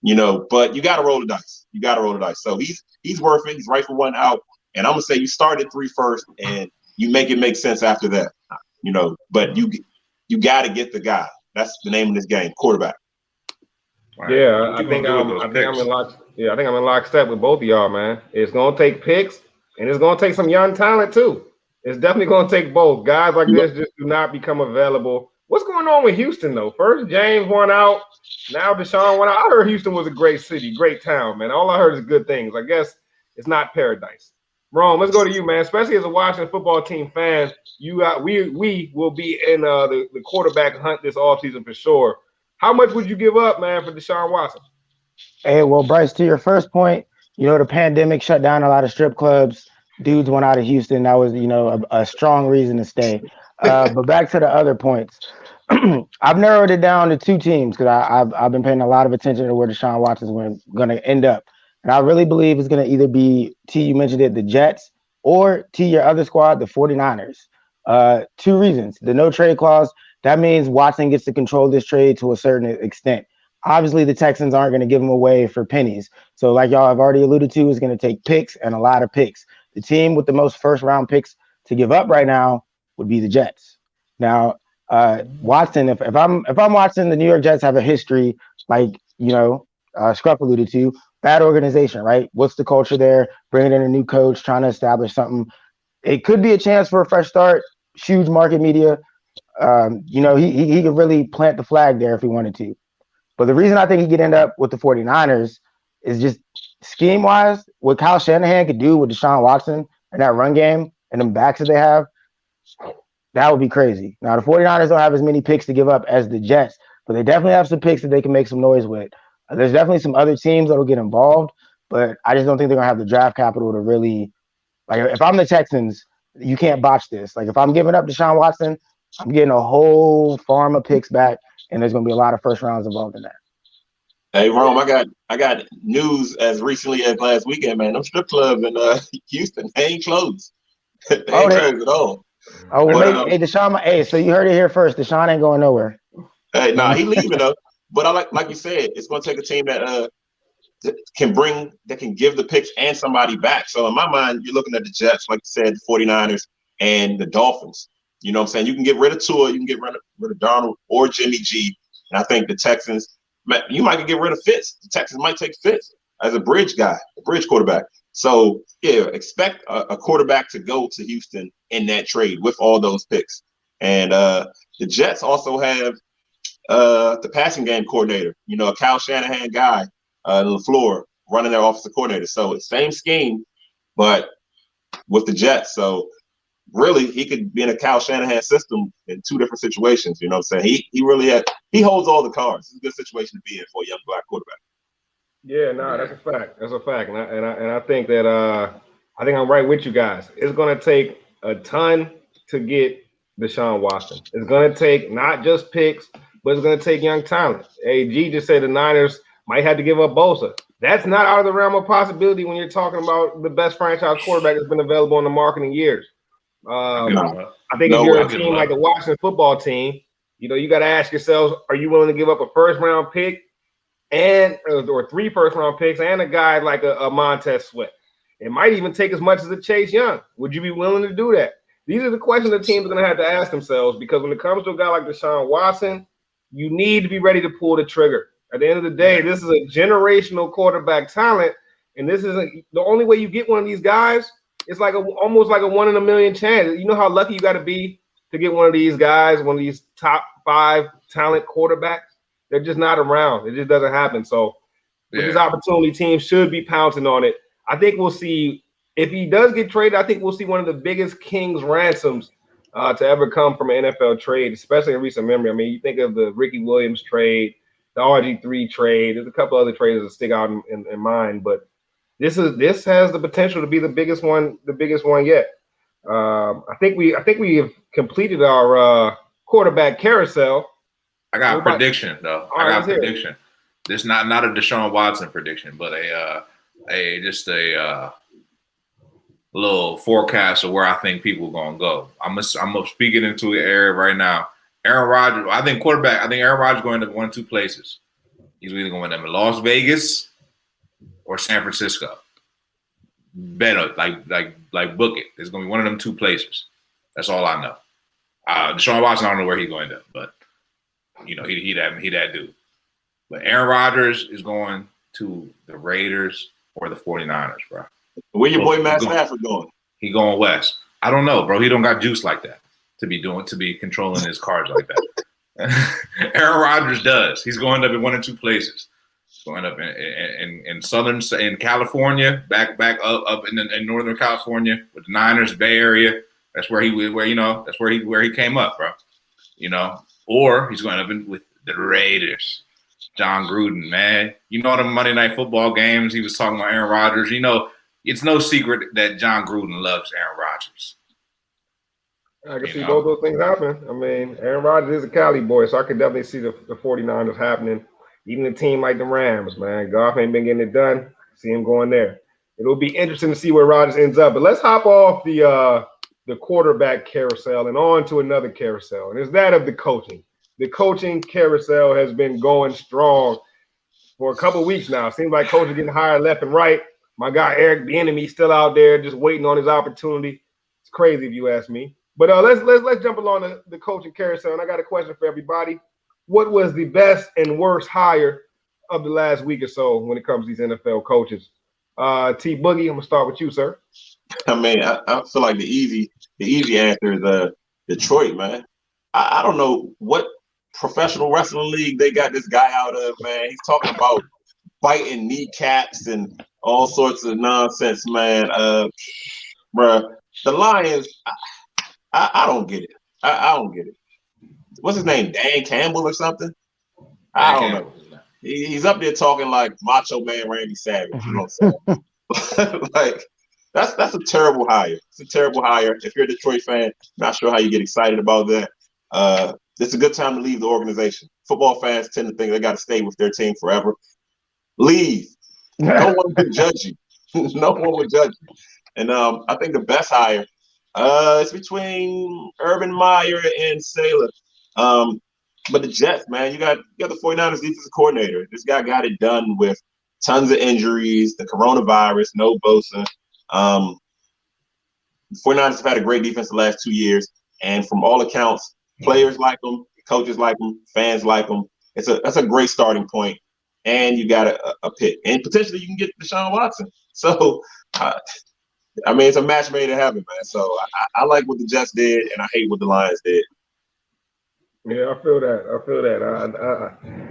but you got to roll the dice. You got to roll the dice. So he's worth it. He's right for 1 out. And I'm going to say you start at 3 first, and you make it make sense after that, but you got to get the guy. That's the name of this game, quarterback. Right. Yeah, I think I'm in lockstep with both of y'all, man. It's gonna take picks, and it's gonna take some young talent too. It's definitely gonna take both. Guys like this just do not become available. What's going on with Houston though? First, James won out. Now Deshaun went out. I heard Houston was a great city, great town, man. All I heard is good things. I guess it's not paradise. Rome, let's go to you, man. Especially as a Washington football team fan, we will be in the quarterback hunt this offseason for sure. How much would you give up, man, for Deshaun Watson? Hey, well, Bryce, to your first point, the pandemic shut down a lot of strip clubs. Dudes went out of Houston. That was, a strong reason to stay. But back to the other points. I've narrowed it down to two teams because I've been paying a lot of attention to where Deshaun Watson's going to end up. And I really believe it's going to either be, T, you mentioned it, the Jets, or T, your other squad, the 49ers. Two reasons. The no trade clause, that means Watson gets to control this trade to a certain extent. Obviously, the Texans aren't going to give him away for pennies. So like y'all have already alluded to, is going to take picks and a lot of picks. The team with the most first-round picks to give up right now would be the Jets. Now, Watson, if I'm Watson, the New York Jets have a history, like, Scruff alluded to, bad organization, right? What's the culture there? Bringing in a new coach, trying to establish something. It could be a chance for a fresh start, huge market media. He could really plant the flag there if he wanted to. But the reason I think he could end up with the 49ers is just scheme-wise, what Kyle Shanahan could do with Deshaun Watson and that run game and them backs that they have, that would be crazy. Now, the 49ers don't have as many picks to give up as the Jets, but they definitely have some picks that they can make some noise with. There's definitely some other teams that will get involved, but I just don't think they're going to have the draft capital to really – like, if I'm the Texans, you can't botch this. Like, if I'm giving up Deshaun Watson, I'm getting a whole farm of picks back, and there's going to be a lot of first rounds involved in that. Hey, Rome, I got news as recently as last weekend, man. Them strip clubs in Houston, they ain't closed. They ain't closed at all. Oh, well, hey, Deshaun, hey, so you heard it here first. Deshaun ain't going nowhere. Hey, he leaving though. But I like you said, it's going to take a team that can give the picks and somebody back. So in my mind, you're looking at the Jets, like you said, the 49ers and the Dolphins. You know what I'm saying? You can get rid of Tua, you can get rid of Donald or Jimmy G. And I think the Texans, you might get rid of Fitz. The Texans might take Fitz as a bridge guy, a bridge quarterback. So, yeah, expect a quarterback to go to Houston in that trade with all those picks. And the Jets also have the passing game coordinator, a Kyle Shanahan guy, LaFleur, running their offensive coordinator. So, it's same scheme, but with the Jets. So, really, he could be in a Kyle Shanahan system in two different situations. You know what I'm saying? He holds all the cards. It's a good situation to be in for a young black quarterback. Yeah, that's a fact. That's a fact, and I think that I think I'm right with you guys. It's going to take a ton to get Deshaun Watson. It's going to take not just picks, but it's going to take young talent. Hey, G just said the Niners might have to give up Bosa. That's not out of the realm of possibility when you're talking about the best franchise quarterback that's been available on the market in years. I think if you're a team like the Washington football team, you got to ask yourselves, are you willing to give up a first-round pick or 3 first-round picks and a guy like a Montez Sweat? It might even take as much as a Chase Young. Would you be willing to do that? These are the questions the teams are going to have to ask themselves, because when it comes to a guy like Deshaun Watson, you need to be ready to pull the trigger. At the end of the day, this is a generational quarterback talent, and this is the only way you get one of these guys. It's like almost like a 1 in a million chance. You know how lucky you got to be to get one of these guys, one of these top 5 talent quarterbacks. They're just not around. It just doesn't happen. So with this opportunity, teams should be pouncing on it. I think we'll see, if he does get traded, I think we'll see one of the biggest king's ransoms to ever come from an NFL trade, especially in recent memory. I mean, you think of the Ricky Williams trade, the RG3 trade. There's a couple other trades that stick out in mind, but this has the potential to be the biggest one yet. I think we have completed our quarterback carousel. I got a prediction though. I got a prediction. This not a Deshaun Watson prediction, but a little forecast of where I think people are gonna go. I'm speaking into the area right now. Aaron Rodgers. I think Aaron Rodgers going to 1 of 2 places. He's either going to Las Vegas or San Francisco. Better, like book it. It's going to be one of them 2 places. That's all I know. Deshaun Watson, I don't know where he's going to, but he that dude. But Aaron Rodgers is going to the Raiders or the 49ers, bro. Where your boy Matt Stafford going? He going west. I don't know, bro. He don't got juice like that to be controlling his cards like that. Aaron Rodgers does. He's going up in one or two places. He's going up in California, back up in Northern California with the Niners, Bay Area. That's where he came up, bro. Or he's going up with the Raiders. John Gruden, man. The Monday Night Football games, he was talking about Aaron Rodgers. It's no secret that John Gruden loves Aaron Rodgers. I can see both those things happening. I mean, Aaron Rodgers is a Cali boy, so I could definitely see the 49ers happening. Even a team like the Rams, man. Goff ain't been getting it done. See him going there. It'll be interesting to see where Rodgers ends up. But let's hop off the quarterback carousel and on to another carousel, and it's that of the coaching. The coaching carousel has been going strong for a couple of weeks now. Seems like coaches are getting hired left and right. My guy Eric Bieniemy still out there just waiting on his opportunity. It's crazy if you ask me. But let's jump along the coaching carousel. And I got a question for everybody. What was the best and worst hire of the last week or so when it comes to these NFL coaches? T Boogie, I'm gonna start with you, sir. I mean, I feel like the easy answer is Detroit, man. I don't know what professional wrestling league they got this guy out of, man. He's talking about biting kneecaps and all sorts of nonsense, man. Bruh, the Lions, I don't get it. I don't get it. What's his name? Dan Campbell or something? I don't know. He's up there talking like Macho Man Randy Savage. You know what I'm saying? Like, that's a terrible hire. It's a terrible hire. If you're a Detroit fan, not sure how you get excited about that. It's a good time to leave the organization. Football fans tend to think they got to stay with their team forever. Leave. No one would judge you. No one would judge you. And I think the best hire, it's between Urban Meyer and Saylor. But the Jets, man, you got the 49ers defensive coordinator. This guy got it done with tons of injuries, the coronavirus, no Bosa. The 49ers have had a great defense the last 2 years. And from all accounts, players like them, coaches like them, fans like them. That's a great starting point. And you got a pick. And potentially you can get Deshaun Watson. So, I mean, it's a match made in heaven, man. So I like what the Jets did, and I hate what the Lions did. Yeah, I feel that.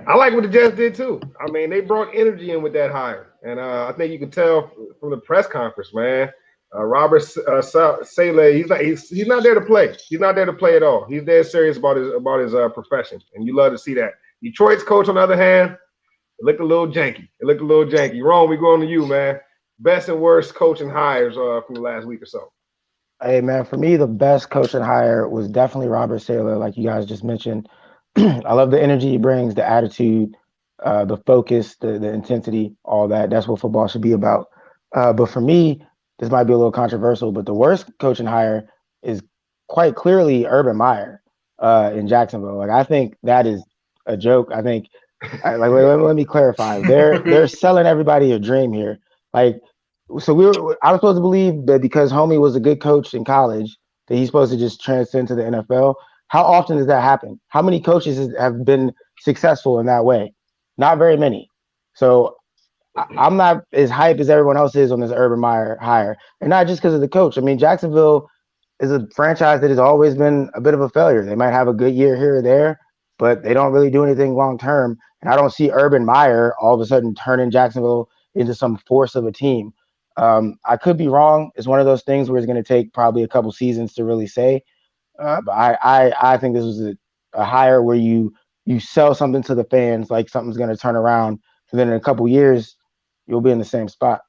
I like what the Jets did too. I mean, they brought energy in with that hire, and I think you can tell from the press conference, man. Robert Saleh, he's not there to play. He's not there to play at all. He's dead serious about his profession, and you love to see that. Detroit's coach, on the other hand, it looked a little janky. Ron, we going to you, man. Best and worst coaching hires from the last week or so. Hey, man, for me, the best coaching hire was definitely Robert Saleh, like you guys just mentioned. I love the energy he brings, the attitude, the focus, the intensity, all that. That's what football should be about. But for me, this might be a little controversial, but the worst coaching hire is quite clearly Urban Meyer in Jacksonville. Like, I think that is a joke. I think, let me clarify. They're selling everybody a dream here. Like, so I was supposed to believe that because homie was a good coach in college, that he's supposed to just transcend to the NFL. How often does that happen? How many coaches have been successful in that way? Not very many. So I'm not as hype as everyone else is on this Urban Meyer hire. And not just because of the coach. I mean, Jacksonville is a franchise that has always been a bit of a failure. They might have a good year here or there, but they don't really do anything long term. And I don't see Urban Meyer all of a sudden turning Jacksonville into some force of a team. I could be wrong. It's one of those things where it's going to take probably a couple seasons to really say. But I think this was a hire where you sell something to the fans like something's going to turn around, and then in a couple years you'll be in the same spot.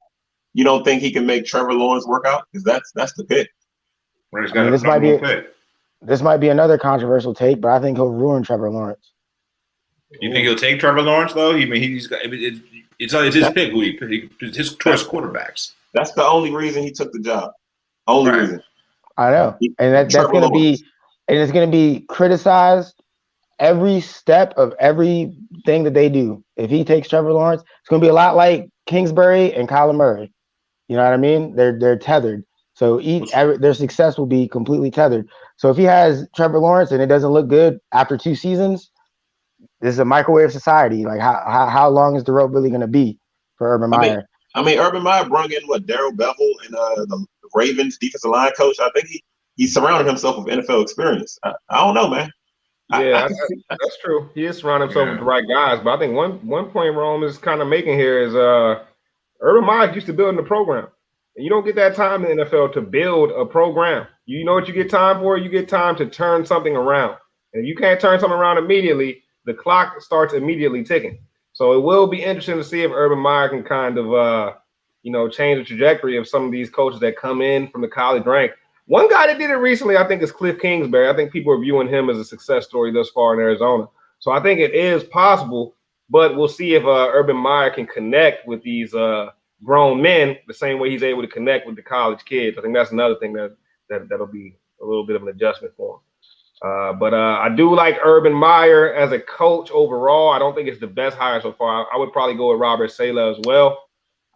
You don't think he can make Trevor Lawrence work out? Because that's the pick. This might be another controversial take, but I think he'll ruin Trevor Lawrence. You think he'll take Trevor Lawrence though? It's his pick week. It's his choice quarterbacks. That's the only reason he took the job. Only reason. I know, and that's going to be, and it's going to be criticized every step of everything that they do. If he takes Trevor Lawrence, it's going to be a lot like Kingsbury and Kyler Murray. You know what I mean? They're tethered. So their success will be completely tethered. So if he has Trevor Lawrence and it doesn't look good after 2 seasons, this is a microwave society. Like how long is the rope really going to be for Urban Meyer? I mean, Urban Meyer brought in Darrell Bevell and the Ravens defensive line coach. I think he surrounded himself with NFL experience. I don't know, man. Yeah, that's true. He is surrounding himself with the right guys, but I think one point Rome is kind of making here is Urban Meyer used to building the program. And you don't get that time in the NFL to build a program. You know what you get time for? You get time to turn something around. And if you can't turn something around immediately, the clock starts immediately ticking. So it will be interesting to see if Urban Meyer can kind of change the trajectory of some of these coaches that come in from the college rank. One guy that did it recently, I think, is Cliff Kingsbury. I think people are viewing him as a success story thus far in Arizona. So I think it is possible, but we'll see if Urban Meyer can connect with these grown men the same way he's able to connect with the college kids. I think that's another thing that'll be a little bit of an adjustment for him. But I do like Urban Meyer as a coach overall. I don't think it's the best hire so far. I would probably go with Robert Saleh as well.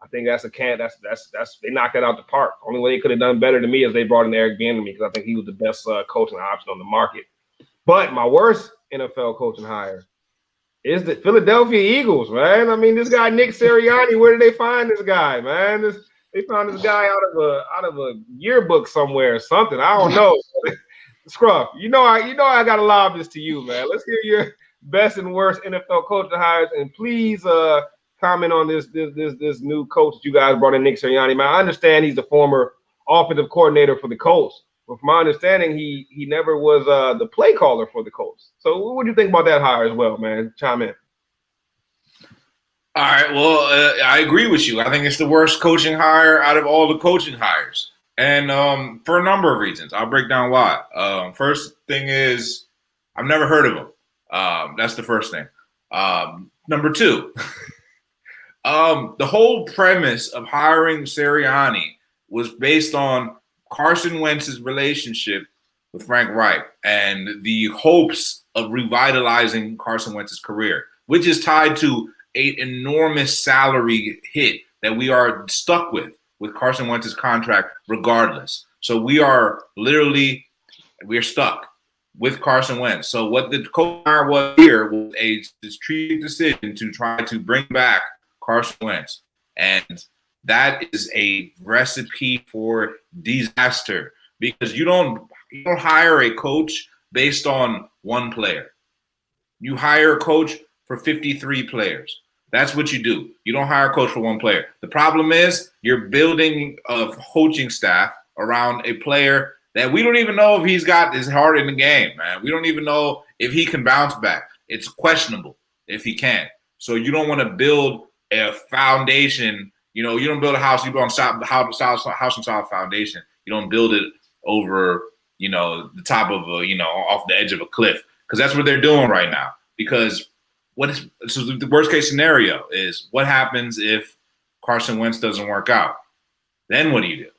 I think that's they knocked that out the park. Only way they could have done better to me is they brought in Eric Bieniemy because I think he was the best coaching option on the market. But my worst NFL coaching hire is the Philadelphia Eagles, man. I mean, this guy Nick Sirianni. Where did they find this guy, man? They found this guy out of a yearbook somewhere or something. I don't know. Scruff, I got to lob this to you, man. Let's hear your best and worst NFL coaching hires, and please comment on this new coach that you guys brought in, Nick Sirianni. Man, I understand he's the former offensive coordinator for the Colts, but from my understanding, he never was the play caller for the Colts. So what do you think about that hire as well, man? Chime in. All right. Well, I agree with you. I think it's the worst coaching hire out of all the coaching hires. And for a number of reasons. I'll break down why. First thing is I've never heard of him. That's the first thing. Number two, the whole premise of hiring Sirianni was based on Carson Wentz's relationship with Frank Reich and the hopes of revitalizing Carson Wentz's career, which is tied to an enormous salary hit that we are stuck with Carson Wentz's contract regardless. So we're stuck with Carson Wentz. So what the coach was here was a strategic decision to try to bring back Carson Wentz. And that is a recipe for disaster because you don't hire a coach based on one player. You hire a coach for 53 players. That's what you do. You don't hire a coach for one player. The problem is you're building a coaching staff around a player that we don't even know if he's got his heart in the game, man. We don't even know if he can bounce back. It's questionable if he can. So you don't want to build a foundation. You don't build a house. You build a house on solid foundation. You don't build it over, the top of off the edge of a cliff, because that's what they're doing right now. Because so the worst case scenario is what happens if Carson Wentz doesn't work out? Then what do you do?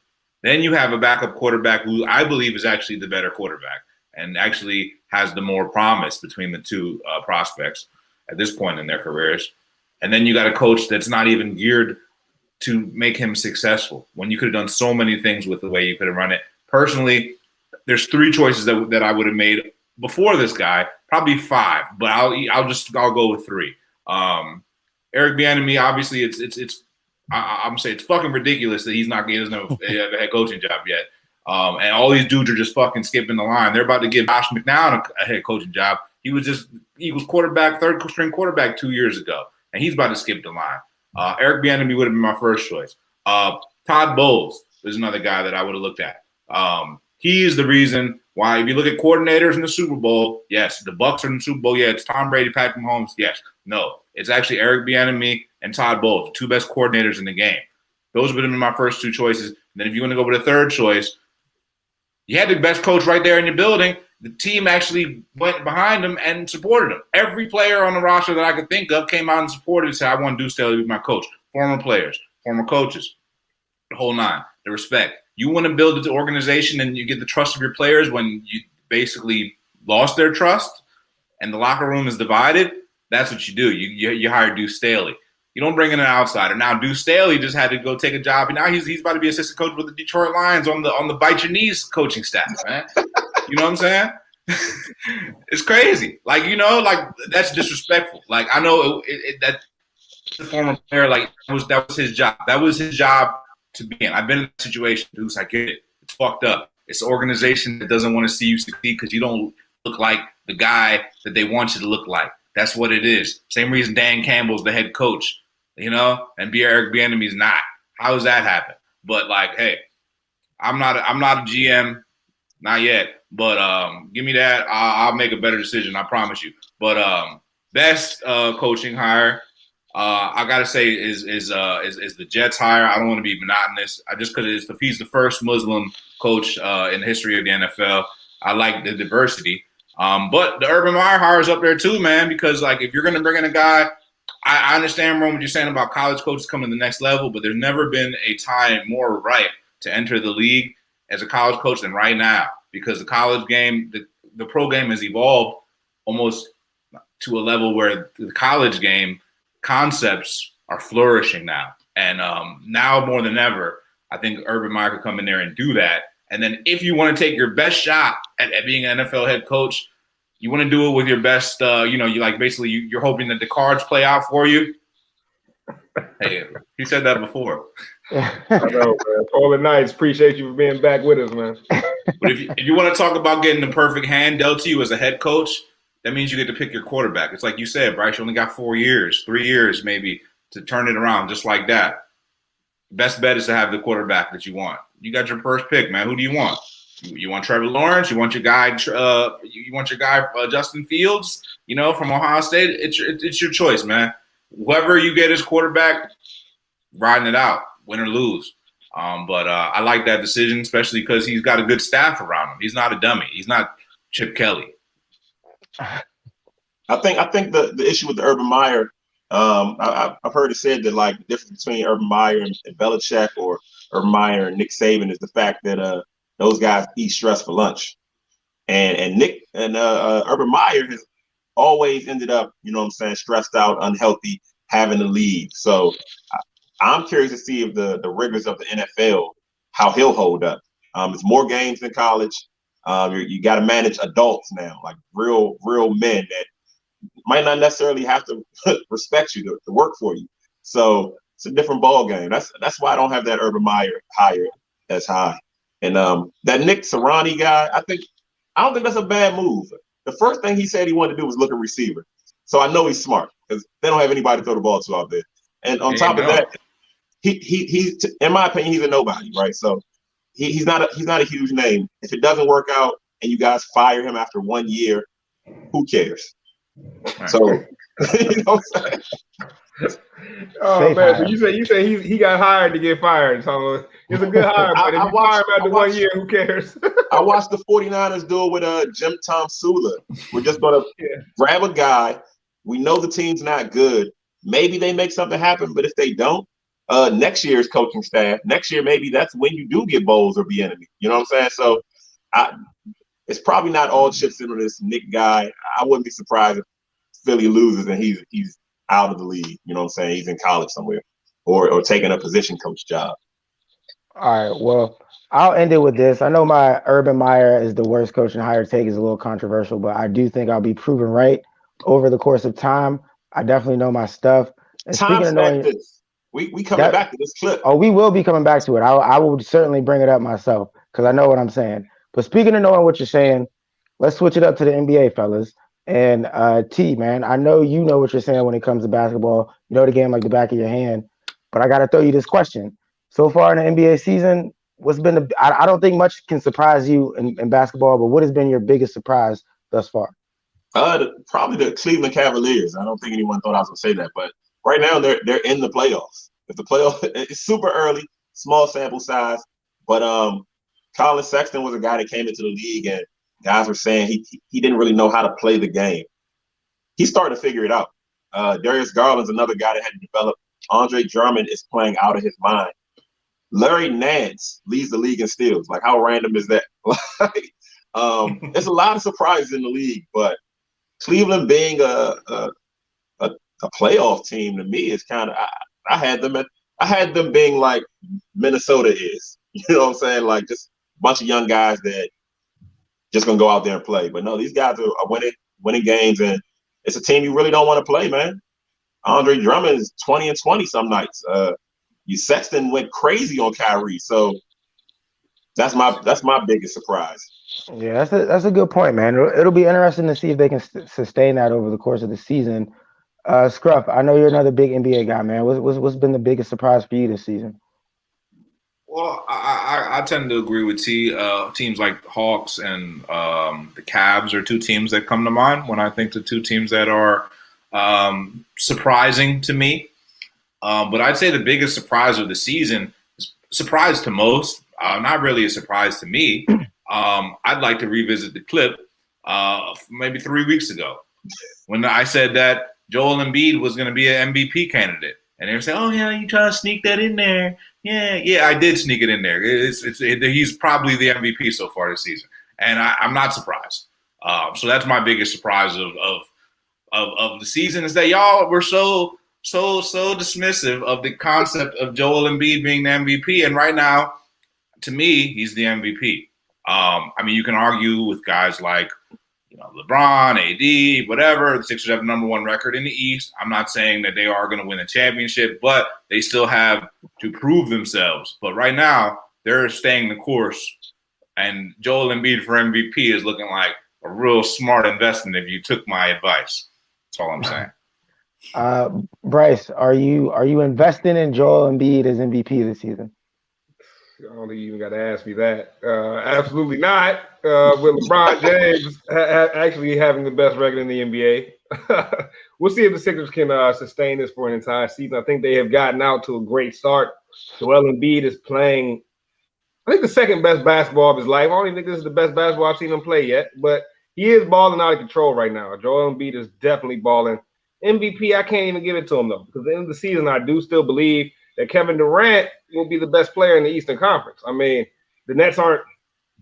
Then you have a backup quarterback who I believe is actually the better quarterback and actually has the more promise between the two prospects at this point in their careers. And then you got a coach that's not even geared to make him successful when you could have done so many things with the way you could have run it. Personally, there's three choices that I would have made before this guy, probably five, but I'll go with three. Eric Bieniemy, obviously, I'm saying it's fucking ridiculous that he doesn't have a head coaching job yet, and all these dudes are just fucking skipping the line. They're about to give Josh McCown a head coaching job. He was just Eagles quarterback, third string quarterback 2 years ago, and he's about to skip the line. Eric Bieniemy would have been my first choice. Todd Bowles is another guy that I would have looked at. He is the reason why, if you look at coordinators in the Super Bowl, yes, the Bucs are in the Super Bowl. Yeah, it's Tom Brady, Patrick Mahomes. Yes, no, it's actually Eric Bieniemy and Todd Bowles, the two best coordinators in the game. Those would have been my first two choices. And then if you want to go with a third choice, you had the best coach right there in your building. The team actually went behind him and supported him. Every player on the roster that I could think of came out and supported and said, I want Deuce Staley to be my coach. Former players, former coaches, the whole nine, the respect. You want to build the organization and you get the trust of your players when you basically lost their trust and the locker room is divided. That's what you do. You hire Deuce Staley. You don't bring in an outsider. Now Deuce Staley just had to go take a job, and now he's about to be assistant coach with the Detroit Lions on the bite your knees coaching staff, man. You know what I'm saying? It's crazy. That's disrespectful. I know that the former player, that was his job. That was his job to be in. I've been in that situation, Deuce. I get it. It's fucked up. It's an organization that doesn't want to see you succeed because you don't look like the guy that they want you to look like. That's what it is. Same reason Dan Campbell's the head coach, and Eric Bieniemy's not. How does that happen? But like, hey, I'm not a GM, not yet. But give me that. I'll make a better decision. I promise you. But best coaching hire, I gotta say is the Jets hire. I don't want to be monotonous. Just because he's the first Muslim coach in the history of the NFL. I like the diversity. But the Urban Meyer hire is up there too, man. Because like if you're gonna bring in a guy, I understand, Rome, what you're saying about college coaches coming to the next level, but there's never been a time more ripe to enter the league as a college coach than right now, because the college game, the pro game has evolved almost to a level where the college game concepts are flourishing now. And now more than ever, I think Urban Meyer could come in there and do that. And then if you want to take your best shot at being an NFL head coach, you want to do it with your best, you're hoping that the cards play out for you. Hey, he said that before. I know, man. All the nights. Appreciate you for being back with us, man. But if you want to talk about getting the perfect hand dealt to you as a head coach, that means you get to pick your quarterback. It's like you said, Bryce, you only got 4 years, 3 years maybe to turn it around just like that. Best bet is to have the quarterback that you want. You got your first pick, man. Who do you want? You want Trevor Lawrence? You want your guy? Justin Fields? From Ohio State. It's your choice, man. Whoever you get as quarterback, riding it out, win or lose. But I like that decision, especially because he's got a good staff around him. He's not a dummy. He's not Chip Kelly. I think the issue with the Urban Meyer, I've heard it said that like the difference between Urban Meyer and Belichick, or Urban Meyer and Nick Saban, is the fact that those guys eat stress for lunch, and Urban Meyer has always ended up, stressed out, unhealthy, having to leave. So I'm curious to see if the rigors of the NFL, how he'll hold up. It's more games than college. You got to manage adults now, like real men that might not necessarily have to respect you to work for you. So it's a different ball game. That's why I don't have that Urban Meyer hire as high. And that Nick Sirianni guy, I don't think that's a bad move. The first thing he said he wanted to do was look at receiver. So I know he's smart because they don't have anybody to throw the ball to out there. And on top of that, he's in my opinion, he's a nobody, right? So he's not a huge name. If it doesn't work out and you guys fire him after 1 year, who cares? So you know what I'm saying? Oh man, so you say he got hired to get fired. So it's a good hire, but if you fire him after 1 year, who cares? I watched the 49ers do it with Jim Tom Sula. We're just gonna grab a guy. We know the team's not good. Maybe they make something happen, but if they don't, next year's coaching staff, next year maybe that's when you do get Bowles or Bieniemy. You know what I'm saying? So it's probably not all chips in on this Nick guy. I wouldn't be surprised if Philly loses and he's out of the league. You know what I'm saying? He's in college somewhere or taking a position coach job. All right. Well, I'll end it with this. I know my Urban Meyer is the worst coaching hire take is a little controversial, but I do think I'll be proven right over the course of time. I definitely know my stuff. And speaking of knowing this, we coming back to this clip. Oh, we will be coming back to it. I will certainly bring it up myself because I know what I'm saying. But speaking of knowing what you're saying, let's switch it up to the NBA, fellas. And T, man, I know you know what you're saying when it comes to basketball. You know the game like the back of your hand. But I got to throw you this question. So far in the NBA season, what's been I don't think much can surprise you in basketball, but what has been your biggest surprise thus far? Probably the Cleveland Cavaliers. I don't think anyone thought I was going to say that, but right now they're in the playoffs. If the playoff, it's super early, small sample size, but Colin Sexton was a guy that came into the league and guys were saying he didn't really know how to play the game. He's starting to figure it out. Darius Garland's another guy that had to develop. Andre Drummond is playing out of his mind. Larry Nance leads the league in steals. Like, how random is that? There's a lot of surprises in the league, but Cleveland being a playoff team to me is kind of I had them being like Minnesota is. You know what I'm saying? Like just a bunch of young guys that just gonna go out there and play. But no, these guys are winning games, and it's a team you really don't want to play, man. Andre Drummond is 20 and 20 some nights. Sexton went crazy on Kyrie. So That's my biggest surprise. Yeah, that's a good point, man. It'll be interesting to see if they can sustain that over the course of the season. Scruff, I know you're another big NBA guy, man. What's been the biggest surprise for you this season? Well, I tend to agree with T. Teams like Hawks and the Cavs are two teams that come to mind when I think the two teams that are surprising to me. But I'd say the biggest surprise of the season is surprise to most, not really a surprise to me. I'd like to revisit the clip maybe 3 weeks ago when I said that Joel Embiid was going to be an MVP candidate. And they were saying, "Oh yeah, you try to sneak that in there." Yeah, I did sneak it in there. He's probably the MVP so far this season, and I'm not surprised. So that's my biggest surprise of the season is that y'all were so dismissive of the concept of Joel Embiid being the MVP, and right now, to me, he's the MVP. I mean, you can argue with guys like LeBron, AD, whatever. The Sixers have the number one record in the East. I'm not saying that they are going to win a championship, but they still have to prove themselves. But right now, they're staying the course, and Joel Embiid for MVP is looking like a real smart investment if you took my advice. That's all I'm saying. Bryce, are you investing in Joel Embiid as MVP this season? I don't think you even got to ask me that. Absolutely not. With LeBron James actually having the best record in the NBA. We'll see if the Sixers can sustain this for an entire season. I think they have gotten out to a great start. Joel Embiid is playing, I think, the second best basketball of his life. I don't even think this is the best basketball I've seen him play yet, but he is balling out of control right now. Joel Embiid is definitely balling. MVP, I can't even give it to him, though, because at the end of the season, I do still believe that Kevin Durant will be the best player in the Eastern Conference. I mean, the Nets aren't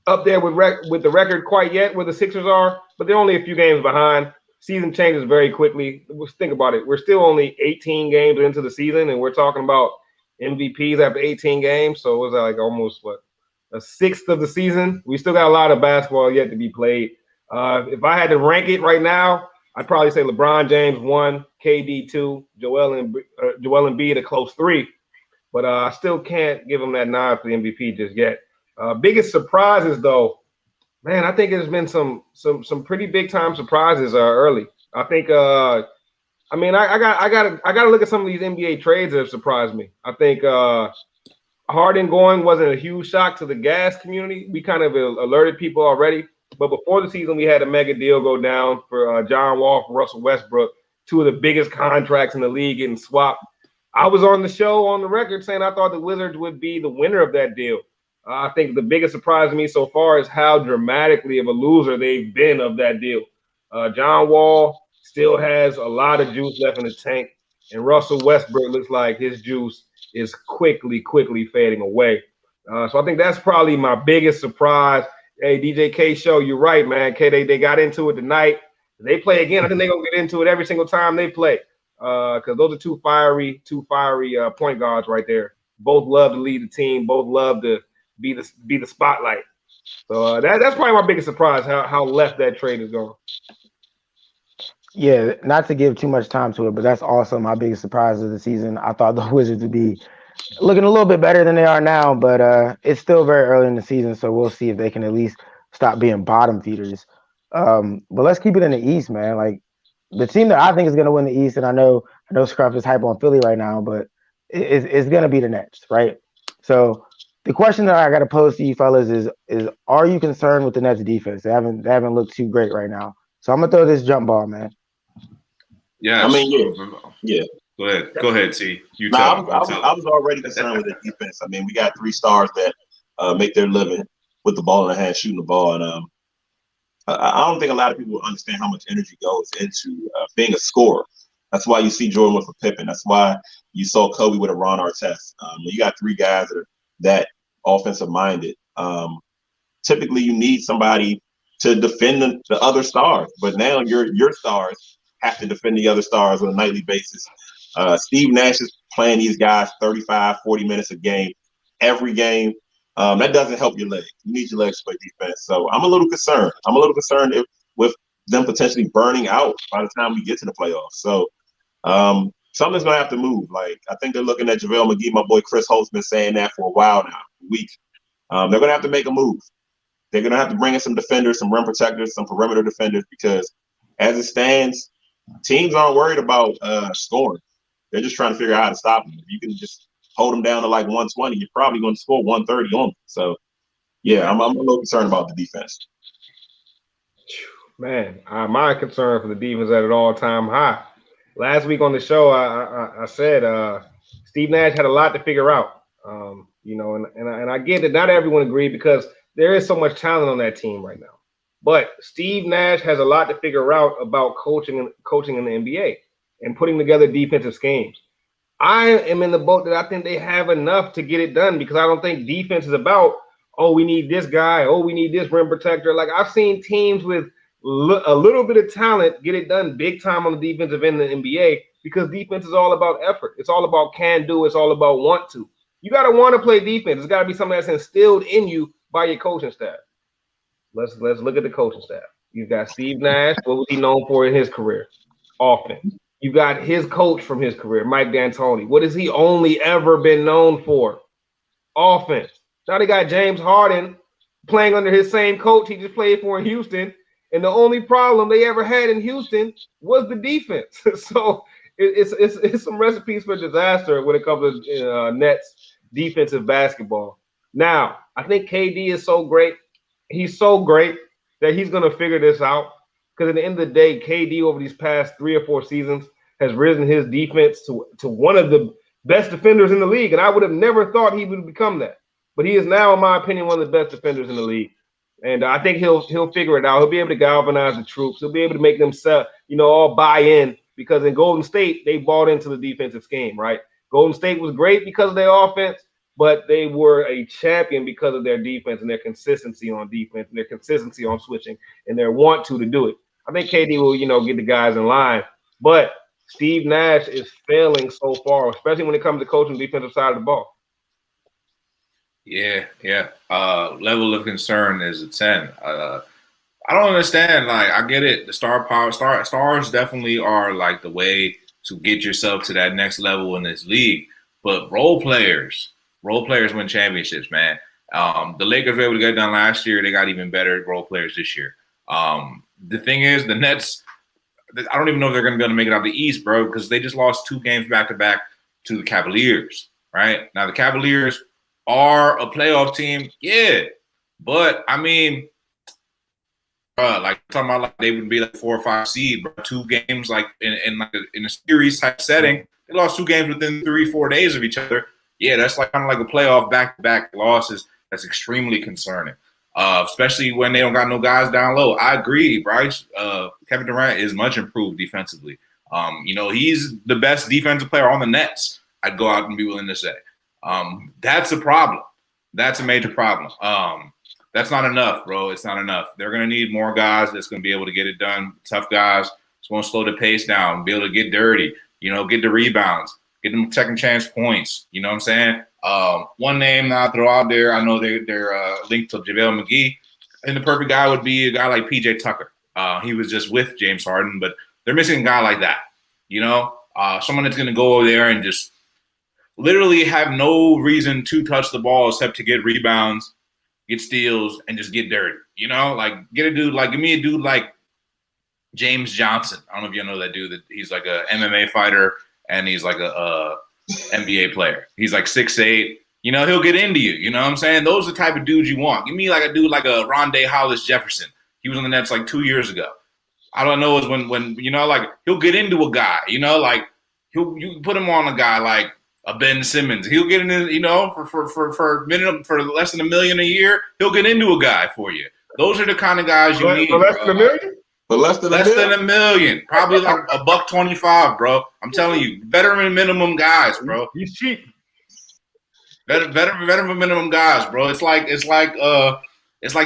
up there with the record quite yet where the Sixers are, but they're only a few games behind. Season changes very quickly. Let's think about it. We're still only 18 games into the season, and we're talking about MVPs after 18 games. So it was like almost, a sixth of the season. We still got a lot of basketball yet to be played. If I had to rank it right now, I'd probably say LeBron James 1, KD 2, Joel Embiid a close 3. But I still can't give him that nod for the MVP just yet. Biggest surprises, though, man, I think there's been some pretty big time surprises early. I think, I gotta look at some of these NBA trades that have surprised me. I think Harden going wasn't a huge shock to the gas community. We kind of alerted people already. But before the season, we had a mega deal go down for John Wall, for Russell Westbrook, two of the biggest contracts in the league getting swapped. I was on the show on the record saying I thought the Wizards would be the winner of that deal. I think the biggest surprise to me so far is how dramatically of a loser they've been of that deal. John Wall still has a lot of juice left in the tank, and Russell Westbrook looks like his juice is quickly fading away. So I think that's probably my biggest surprise. Hey, DJ K Show, you're right, man. K, they got into it tonight. They play again. I think they're gonna get into it every single time they play. Because those are two fiery point guards right there. Both love to lead the team. Both love to be the spotlight. So that's probably my biggest surprise how left that trade is going. Yeah, not to give too much time to it, but that's also my biggest surprise of the season. I thought the Wizards would be looking a little bit better than they are now, but it's still very early in the season, so we'll see if they can at least stop being bottom feeders. But let's keep it in the East, man. Like the team that I think is going to win the East, and I know Scruff is hype on Philly right now, but it's going to be the Nets, right? So the question that I got to pose to you fellas is are you concerned with the Nets defense? They haven't looked too great right now. So I'm gonna throw this jump ball, man. Yeah, I mean, yeah. Go ahead, T. You No, tell I was already concerned with the defense. I mean, we got 3 stars that make their living with the ball in their hand, shooting the ball, and I don't think a lot of people understand how much energy goes into being a scorer. That's why you see Jordan with a Pippen. That's why you saw Kobe with a Ron Artest. You got 3 guys that are that offensive minded. Typically, you need somebody to defend the other stars, but now your stars have to defend the other stars on a nightly basis. Steve Nash is playing these guys 35, 40 minutes a game, every game. That doesn't help your legs. You need your legs to play defense. So I'm a little concerned. With them potentially burning out by the time we get to the playoffs. So something's going to have to move. Like, I think they're looking at JaVale McGee. My boy Chris Holt's been saying that for a while now, weeks. They're going to have to make a move. They're going to have to bring in some defenders, some rim protectors, some perimeter defenders, because as it stands, teams aren't worried about scoring. They're just trying to figure out how to stop them. If you can just hold them down to like 120, you're probably going to score 130 on them. So, yeah, I'm a little concerned about the defense. Man, my concern for the defense at an all-time high. Last week on the show, I said Steve Nash had a lot to figure out. And I get that not everyone agreed because there is so much talent on that team right now. But Steve Nash has a lot to figure out about coaching in the NBA and putting together defensive schemes. I am in the boat that I think they have enough to get it done because I don't think defense is about, oh, we need this guy, oh, we need this rim protector. Like I've seen teams with a little bit of talent get it done big time on the defensive end of the NBA because defense is all about effort. It's all about can do. It's all about want to. You got to want to play defense. It's got to be something that's instilled in you by your coaching staff. Let's look at the coaching staff. You've got Steve Nash. What was he known for in his career? Offense. You got his coach from his career, Mike D'Antoni. What has he only ever been known for? Offense. Now they got James Harden playing under his same coach he just played for in Houston. And the only problem they ever had in Houston was the defense. So it's some recipes for disaster when it comes to Nets defensive basketball. Now, I think KD is so great. He's so great that he's going to figure this out. Because at the end of the day, KD over these past 3 or 4 seasons has risen his defense to one of the best defenders in the league. And I would have never thought he would become that. But he is now, in my opinion, one of the best defenders in the league. And I think he'll figure it out. He'll be able to galvanize the troops. He'll be able to make them all buy in. Because in Golden State, they bought into the defensive scheme, right? Golden State was great because of their offense, but they were a champion because of their defense and their consistency on defense and their consistency on switching and their want to do it. I think KD will, get the guys in line. But Steve Nash is failing so far, especially when it comes to coaching the defensive side of the ball. Yeah. Level of concern is a 10. I don't understand. Like, I get it. The star power, stars definitely are like the way to get yourself to that next level in this league. But role players win championships, man. The Lakers were able to get it done last year. They got even better role players this year. The thing is, the Nets, I don't even know if they're going to be able to make it out the East, bro, because they just lost 2 games back-to-back to the Cavaliers, right? Now, the Cavaliers are a playoff team, yeah. But, I mean, like talking about like they would be like 4 or 5 seed, bro. 2 games like in a series type setting. They lost 2 games within 3-4 days of each other. Yeah, that's like kind of like a playoff back-to-back losses. That's extremely concerning. Especially when they don't got no guys down low. I agree, Bryce. Kevin Durant is much improved defensively. He's the best defensive player on the Nets, I'd go out and be willing to say. That's a problem. That's a major problem. That's not enough, bro. It's not enough. They're going to need more guys that's going to be able to get it done. Tough guys. It's going to slow the pace down, be able to get dirty, get the rebounds, get them second chance points. You know what I'm saying? One name that I'll throw out there, I know they're linked to JaVale McGee, and the perfect guy would be a guy like PJ Tucker. He was just with James Harden, but they're missing a guy like that. Someone that's going to go over there and just literally have no reason to touch the ball except to get rebounds, get steals, and just get dirty. Give me a dude like James Johnson. I don't know if you know that dude. That he's like a MMA fighter and he's like a NBA player. He's like 6'8". He'll get into you. You know what I'm saying? Those are the type of dudes you want. Give me like a dude like a Rondé Hollis Jefferson. He was on the Nets like 2 years ago. All I know is when he'll get into a guy. You put him on a guy like a Ben Simmons. He'll get into for less than $1 million a year. He'll get into a guy for you. Those are the kind of guys you need. For less than $1 million? For less than $1 million. Probably like $1.25, bro. I'm telling you, veteran minimum guys, bro. He's cheap. Veteran minimum guys, bro. It's like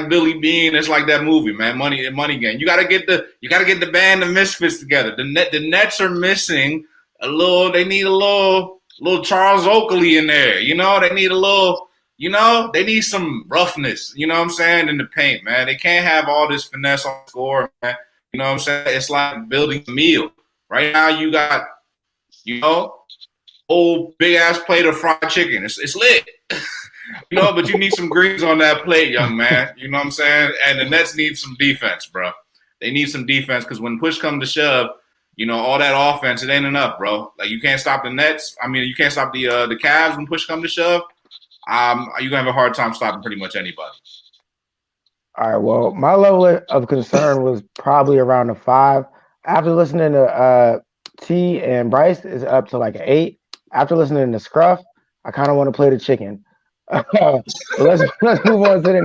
Billy Bean. It's like that movie, man. Money Game. You gotta get the band of misfits together. The Nets are missing a little. They need a little Charles Oakley in there. They need a little. They need some roughness. You know what I'm saying, in the paint, man. They can't have all this finesse on score, man. You know what I'm saying? It's like building a meal. Right now, you got, old big ass plate of fried chicken. It's lit. But you need some greens on that plate, young man. You know what I'm saying? And the Nets need some defense, bro. They need some defense because when push comes to shove, all that offense, it ain't enough, bro. Like you can't stop the Nets. I mean, you can't stop the Cavs when push comes to shove. You're gonna have a hard time stopping pretty much anybody. All right. Well, my level of concern was probably around a 5. After listening to T and Bryce, is up to like an 8. After listening to Scruff, I kind of want to play the chicken. But let's move on to the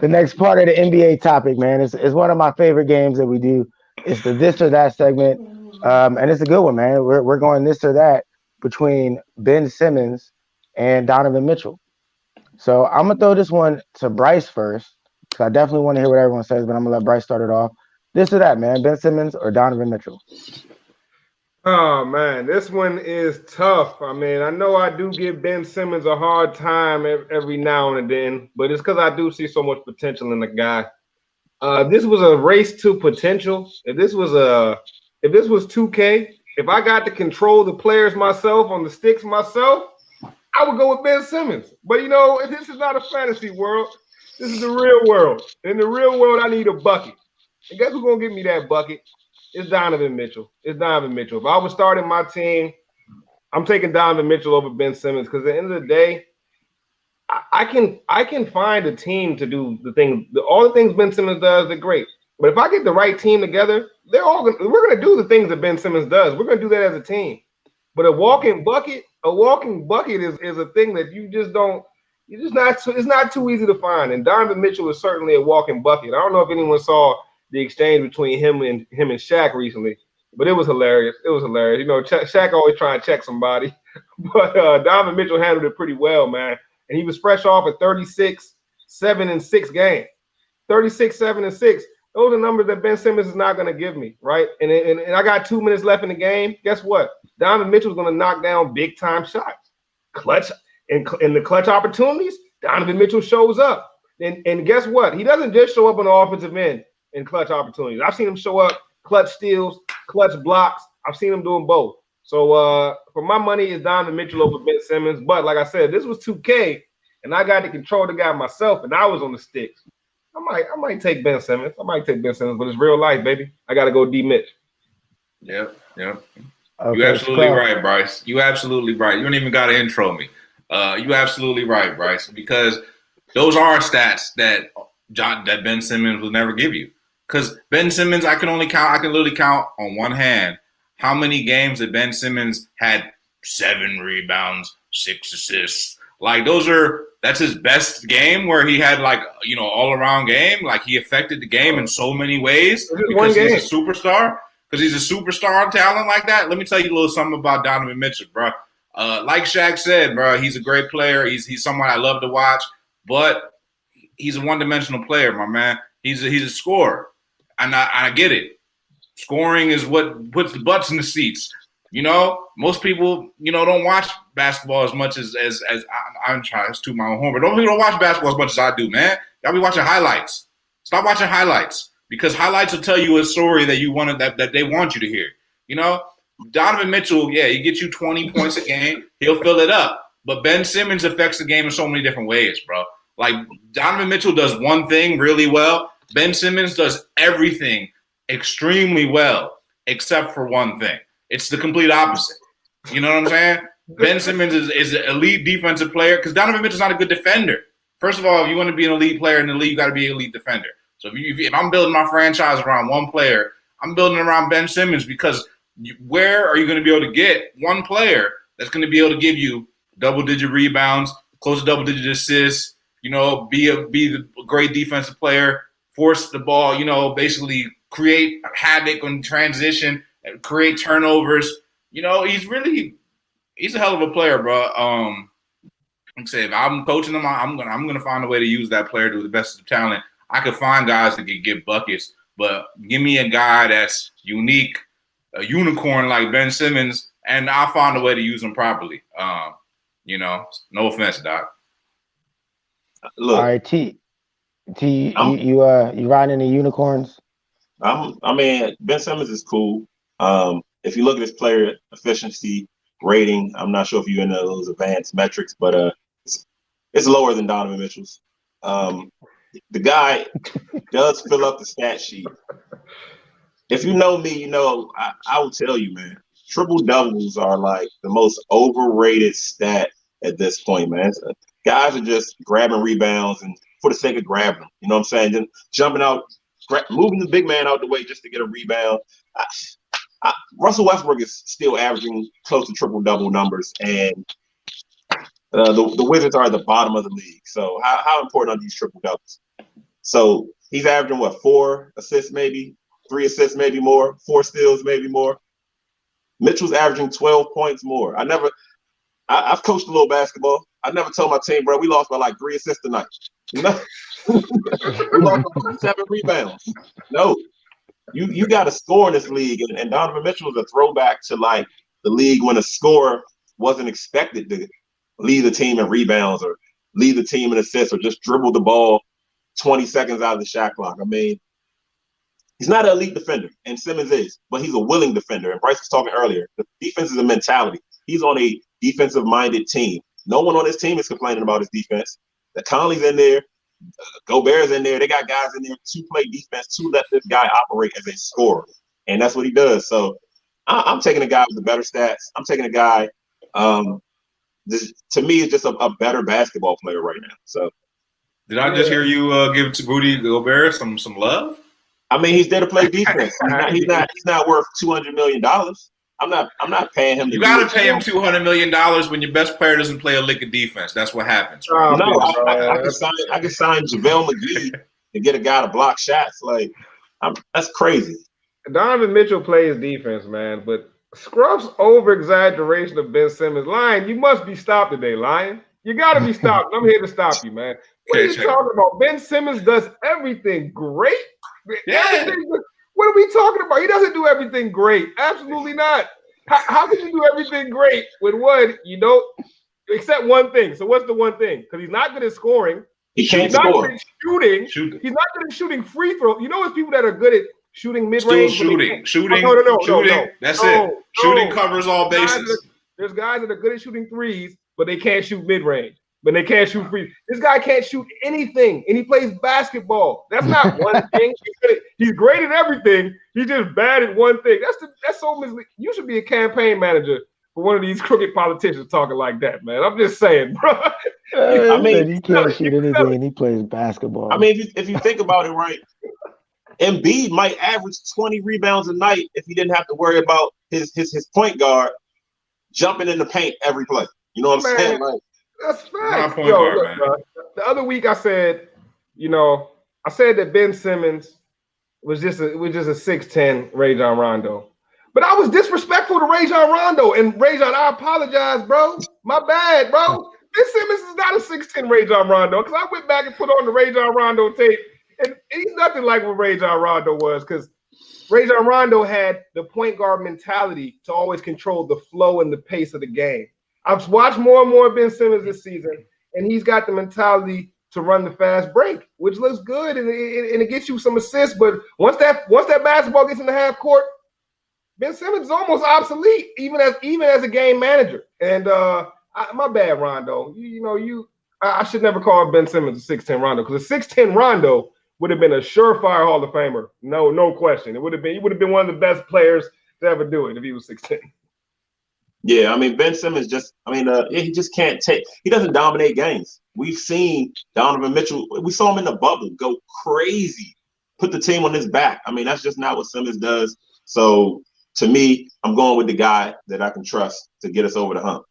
next part of the NBA topic, man. It's one of my favorite games that we do. It's the this or that segment, and it's a good one, man. We're going this or that between Ben Simmons and Donovan Mitchell. So I'm gonna throw this one to Bryce first because I definitely want to hear what everyone says, but I'm gonna let Bryce start it off. This or that, man. Ben Simmons or Donovan Mitchell? Oh man, this one is tough. I mean, I know I do give Ben Simmons a hard time every now and then, but it's because I do see so much potential in the guy. This was a race to potential. If this was 2K, if I got to control the players myself on the sticks myself, I would go with Ben Simmons. But this is not a fantasy world. This is the real world. In the real world, I need a bucket. And guess who's gonna give me that bucket? It's Donovan Mitchell. If I was starting my team, I'm taking Donovan Mitchell over Ben Simmons because at the end of the day, I can find a team to do all the things Ben Simmons does. They're great, but if I get the right team together, we're gonna do the things that Ben Simmons does. We're gonna do that as a team. But a walking bucket is a thing that it's not too easy to find. And Donovan Mitchell is certainly a walking bucket. I don't know if anyone saw the exchange between him and Shaq recently, but it was hilarious. Shaq always trying to check somebody, but Donovan Mitchell handled it pretty well, man. And he was fresh off a 36-7-6 game. 36-7-6. Those are numbers that Ben Simmons is not going to give me, right? And I got 2 minutes left in the game. Guess what? Donovan Mitchell's going to knock down big time shots, clutch, and in the clutch opportunities. Donovan Mitchell shows up, and guess what? He doesn't just show up on the offensive end in clutch opportunities. I've seen him show up clutch steals, clutch blocks. I've seen him doing both. So for my money, it's Donovan Mitchell over Ben Simmons. But like I said, this was 2K, and I got to control the guy myself, and I was on the sticks. I might take Ben Simmons. But it's real life, baby. I got to go D Mitch. Yep. Okay, You're absolutely right, Bryce. You absolutely right. You don't even got to intro me. You absolutely right, Bryce, because those are stats that Ben Simmons will never give you. Because Ben Simmons, I can literally count on one hand how many games that Ben Simmons had 7 rebounds, 6 assists. Like that's his best game where he had all around game. Like he affected the game in so many ways because he's a superstar. Because he's a superstar talent like that. Let me tell you a little something about Donovan Mitchell, bro. Like Shaq said, bro, he's a great player. He's someone I love to watch, but he's a one-dimensional player, my man. He's a scorer, and I get it. Scoring is what puts the butts in the seats. Most people, don't watch basketball as much as I'm trying to toot my own horn, but people don't watch basketball as much as I do, man. Y'all be watching highlights. Stop watching highlights because highlights will tell you a story that they want you to hear. Donovan Mitchell, yeah, he gets you 20 points a game. He'll fill it up. But Ben Simmons affects the game in so many different ways, bro. Like Donovan Mitchell does one thing really well. Ben Simmons does everything extremely well, except for one thing. It's the complete opposite. You know what I'm saying? Ben Simmons is an elite defensive player because Donovan Mitchell's not a good defender. First of all, if you want to be an elite player in the league, you got to be an elite defender. So if I'm building my franchise around one player, I'm building around Ben Simmons because where are you going to be able to get one player that's going to be able to give you double-digit rebounds, close to double-digit assists, be the great defensive player, force the ball, basically create havoc on transition, and create turnovers. He's a hell of a player, bro. Like I say, if I'm coaching him, I'm gonna find a way to use that player to the best of talent. I could find guys that can get buckets, but give me a guy that's unique, a unicorn like Ben Simmons, and I'll find a way to use him properly. No offense, Doc. Look, all right, T, you riding the unicorns? Ben Simmons is cool. If you look at his player efficiency, rating. I'm not sure if you're into those advanced metrics, but it's lower than Donovan Mitchell's. The guy does fill up the stat sheet. If you know me, you know I will tell you, man. Triple doubles are like the most overrated stat at this point, man. Guys are just grabbing rebounds and for the sake of grabbing them. You know what I'm saying? Then jumping out, moving the big man out the way just to get a rebound. Russell Westbrook is still averaging close to triple double numbers, and the Wizards are at the bottom of the league. So how important are these triple doubles? So he's averaging what, 4 assists maybe, 3 assists maybe more, 4 steals maybe more. Mitchell's averaging 12 points more. I've coached a little basketball. I never told my team, bro, we lost by like 3 assists tonight. You know, we lost by 7 rebounds. No, you got to score in this league, and Donovan Mitchell is a throwback to like the league when a scorer wasn't expected to lead the team in rebounds or lead the team in assists or just dribble the ball 20 seconds out of the shot clock. I mean, he's not an elite defender, and Simmons is, but he's a willing defender. And Bryce was talking earlier. The defense is a mentality. He's on a defensive-minded team. No one on his team is complaining about his defense. The Conley's in there. Gobert's in there. They got guys in there to play defense, to let this guy operate as a scorer. And that's what he does. So I'm taking a guy with the better stats. I'm taking a guy, to me, is just a better basketball player right now. So, did I just hear you give to Rudy Gobert some love? I mean, he's there to play defense. He's not worth $200 million. I'm not paying him. You got to pay him $200 million when your best player doesn't play a lick of defense. That's what happens. Right? No, I can sign JaVale McGee and get a guy to block shots. Like, that's crazy. Donovan Mitchell plays defense, man, but Scruff's over-exaggeration of Ben Simmons. Lion, you must be stopped today, Lion. You got to be stopped. I'm here to stop you, man. What are you talking about? Ben Simmons does everything great. Yeah. What are we talking about? He doesn't do everything great. Absolutely not. How can you do everything great with one, except one thing? So what's the one thing? Because he's not good at scoring. He's not good at shooting. He's not good at shooting free throws. You know, there's people that are good at shooting mid-range. Shooting. No. That's it. Shooting covers all bases. There's guys that are good at shooting threes, but they can't shoot mid-range. But they can't shoot free. This guy can't shoot anything, and he plays basketball. That's not one thing. He's great at everything. He's just bad at one thing. That's so misleading. You should be a campaign manager for one of these crooked politicians talking like that, man. I'm just saying, bro. I mean, he can't shoot anything, and he plays basketball. I mean, if you think about it, right, Embiid might average 20 rebounds a night if he didn't have to worry about his point guard jumping in the paint every play. You know what I'm saying? Like, that's facts. Look, the other week I said, that Ben Simmons was just a 6'10" Rajon Rondo. But I was disrespectful to Rajon Rondo. And Rajon, I apologize, bro. My bad, bro. Ben Simmons is not a 6'10" Rajon Rondo. Because I went back and put on the Rajon Rondo tape. And he's nothing like what Rajon Rondo was. Because Rajon Rondo had the point guard mentality to always control the flow and the pace of the game. I've watched more and more Ben Simmons this season, and he's got the mentality to run the fast break, which looks good, and it gets you some assists. But once that basketball gets in the half court, Ben Simmons is almost obsolete, even as a game manager. And my bad, Rondo. I should never call Ben Simmons a 6'10" Rondo, because a 6'10" Rondo would have been a surefire Hall of Famer, no question. He would have been one of the best players to ever do it if he was 6'10". Yeah, I mean, Ben Simmons he just can't he doesn't dominate games. We've seen Donovan Mitchell, we saw him in the bubble go crazy, put the team on his back. I mean, that's just not what Simmons does. So to me, I'm going with the guy that I can trust to get us over the hump.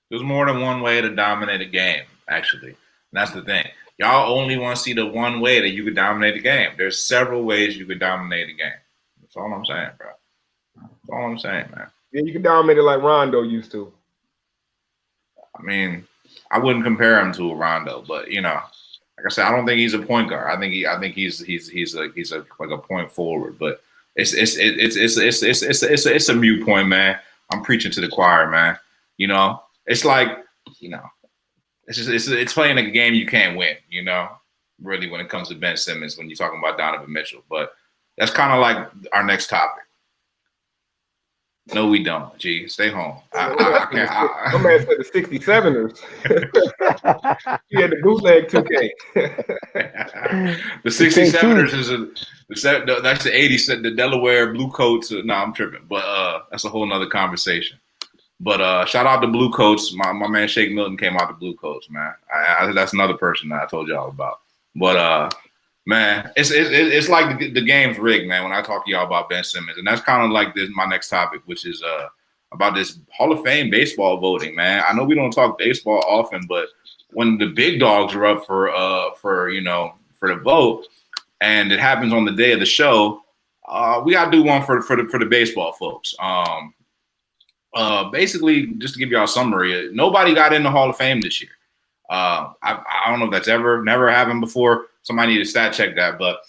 There's more than one way to dominate a game, actually. And that's the thing. Y'all only want to see the one way that you could dominate a game. There's several ways you could dominate a game. That's all I'm saying, bro. That's all I'm saying, man. Yeah, you can dominate it like Rondo used to. I mean, I wouldn't compare him to a Rondo, but like I said, I don't think he's a point guard. I think he's like a point forward. But it's a mute point, man. I'm preaching to the choir, man. It's like it's playing a game you can't win. Really, when it comes to Ben Simmons, when you're talking about Donovan Mitchell, but that's kind of like our next topic. No, we don't. Gee, stay home. I can't. My man said the 67ers. He had the bootleg 2K. The 67ers is that's the 80s. The Delaware Blue Coats. No, I'm tripping, but that's a whole nother conversation. But shout out to Blue Coats. My man Shake Milton came out to Blue Coats, man. That's another person that I told y'all about. But man, it's like the game's rigged, man. When I talk to y'all about Ben Simmons, and that's kind of like my next topic, which is about this Hall of Fame baseball voting, man. I know we don't talk baseball often, but when the big dogs are up for the vote, and it happens on the day of the show, we gotta do one for the baseball folks. Basically, just to give y'all a summary, nobody got in the Hall of Fame this year. I don't know if that's never happened before. Somebody need to stat check that, but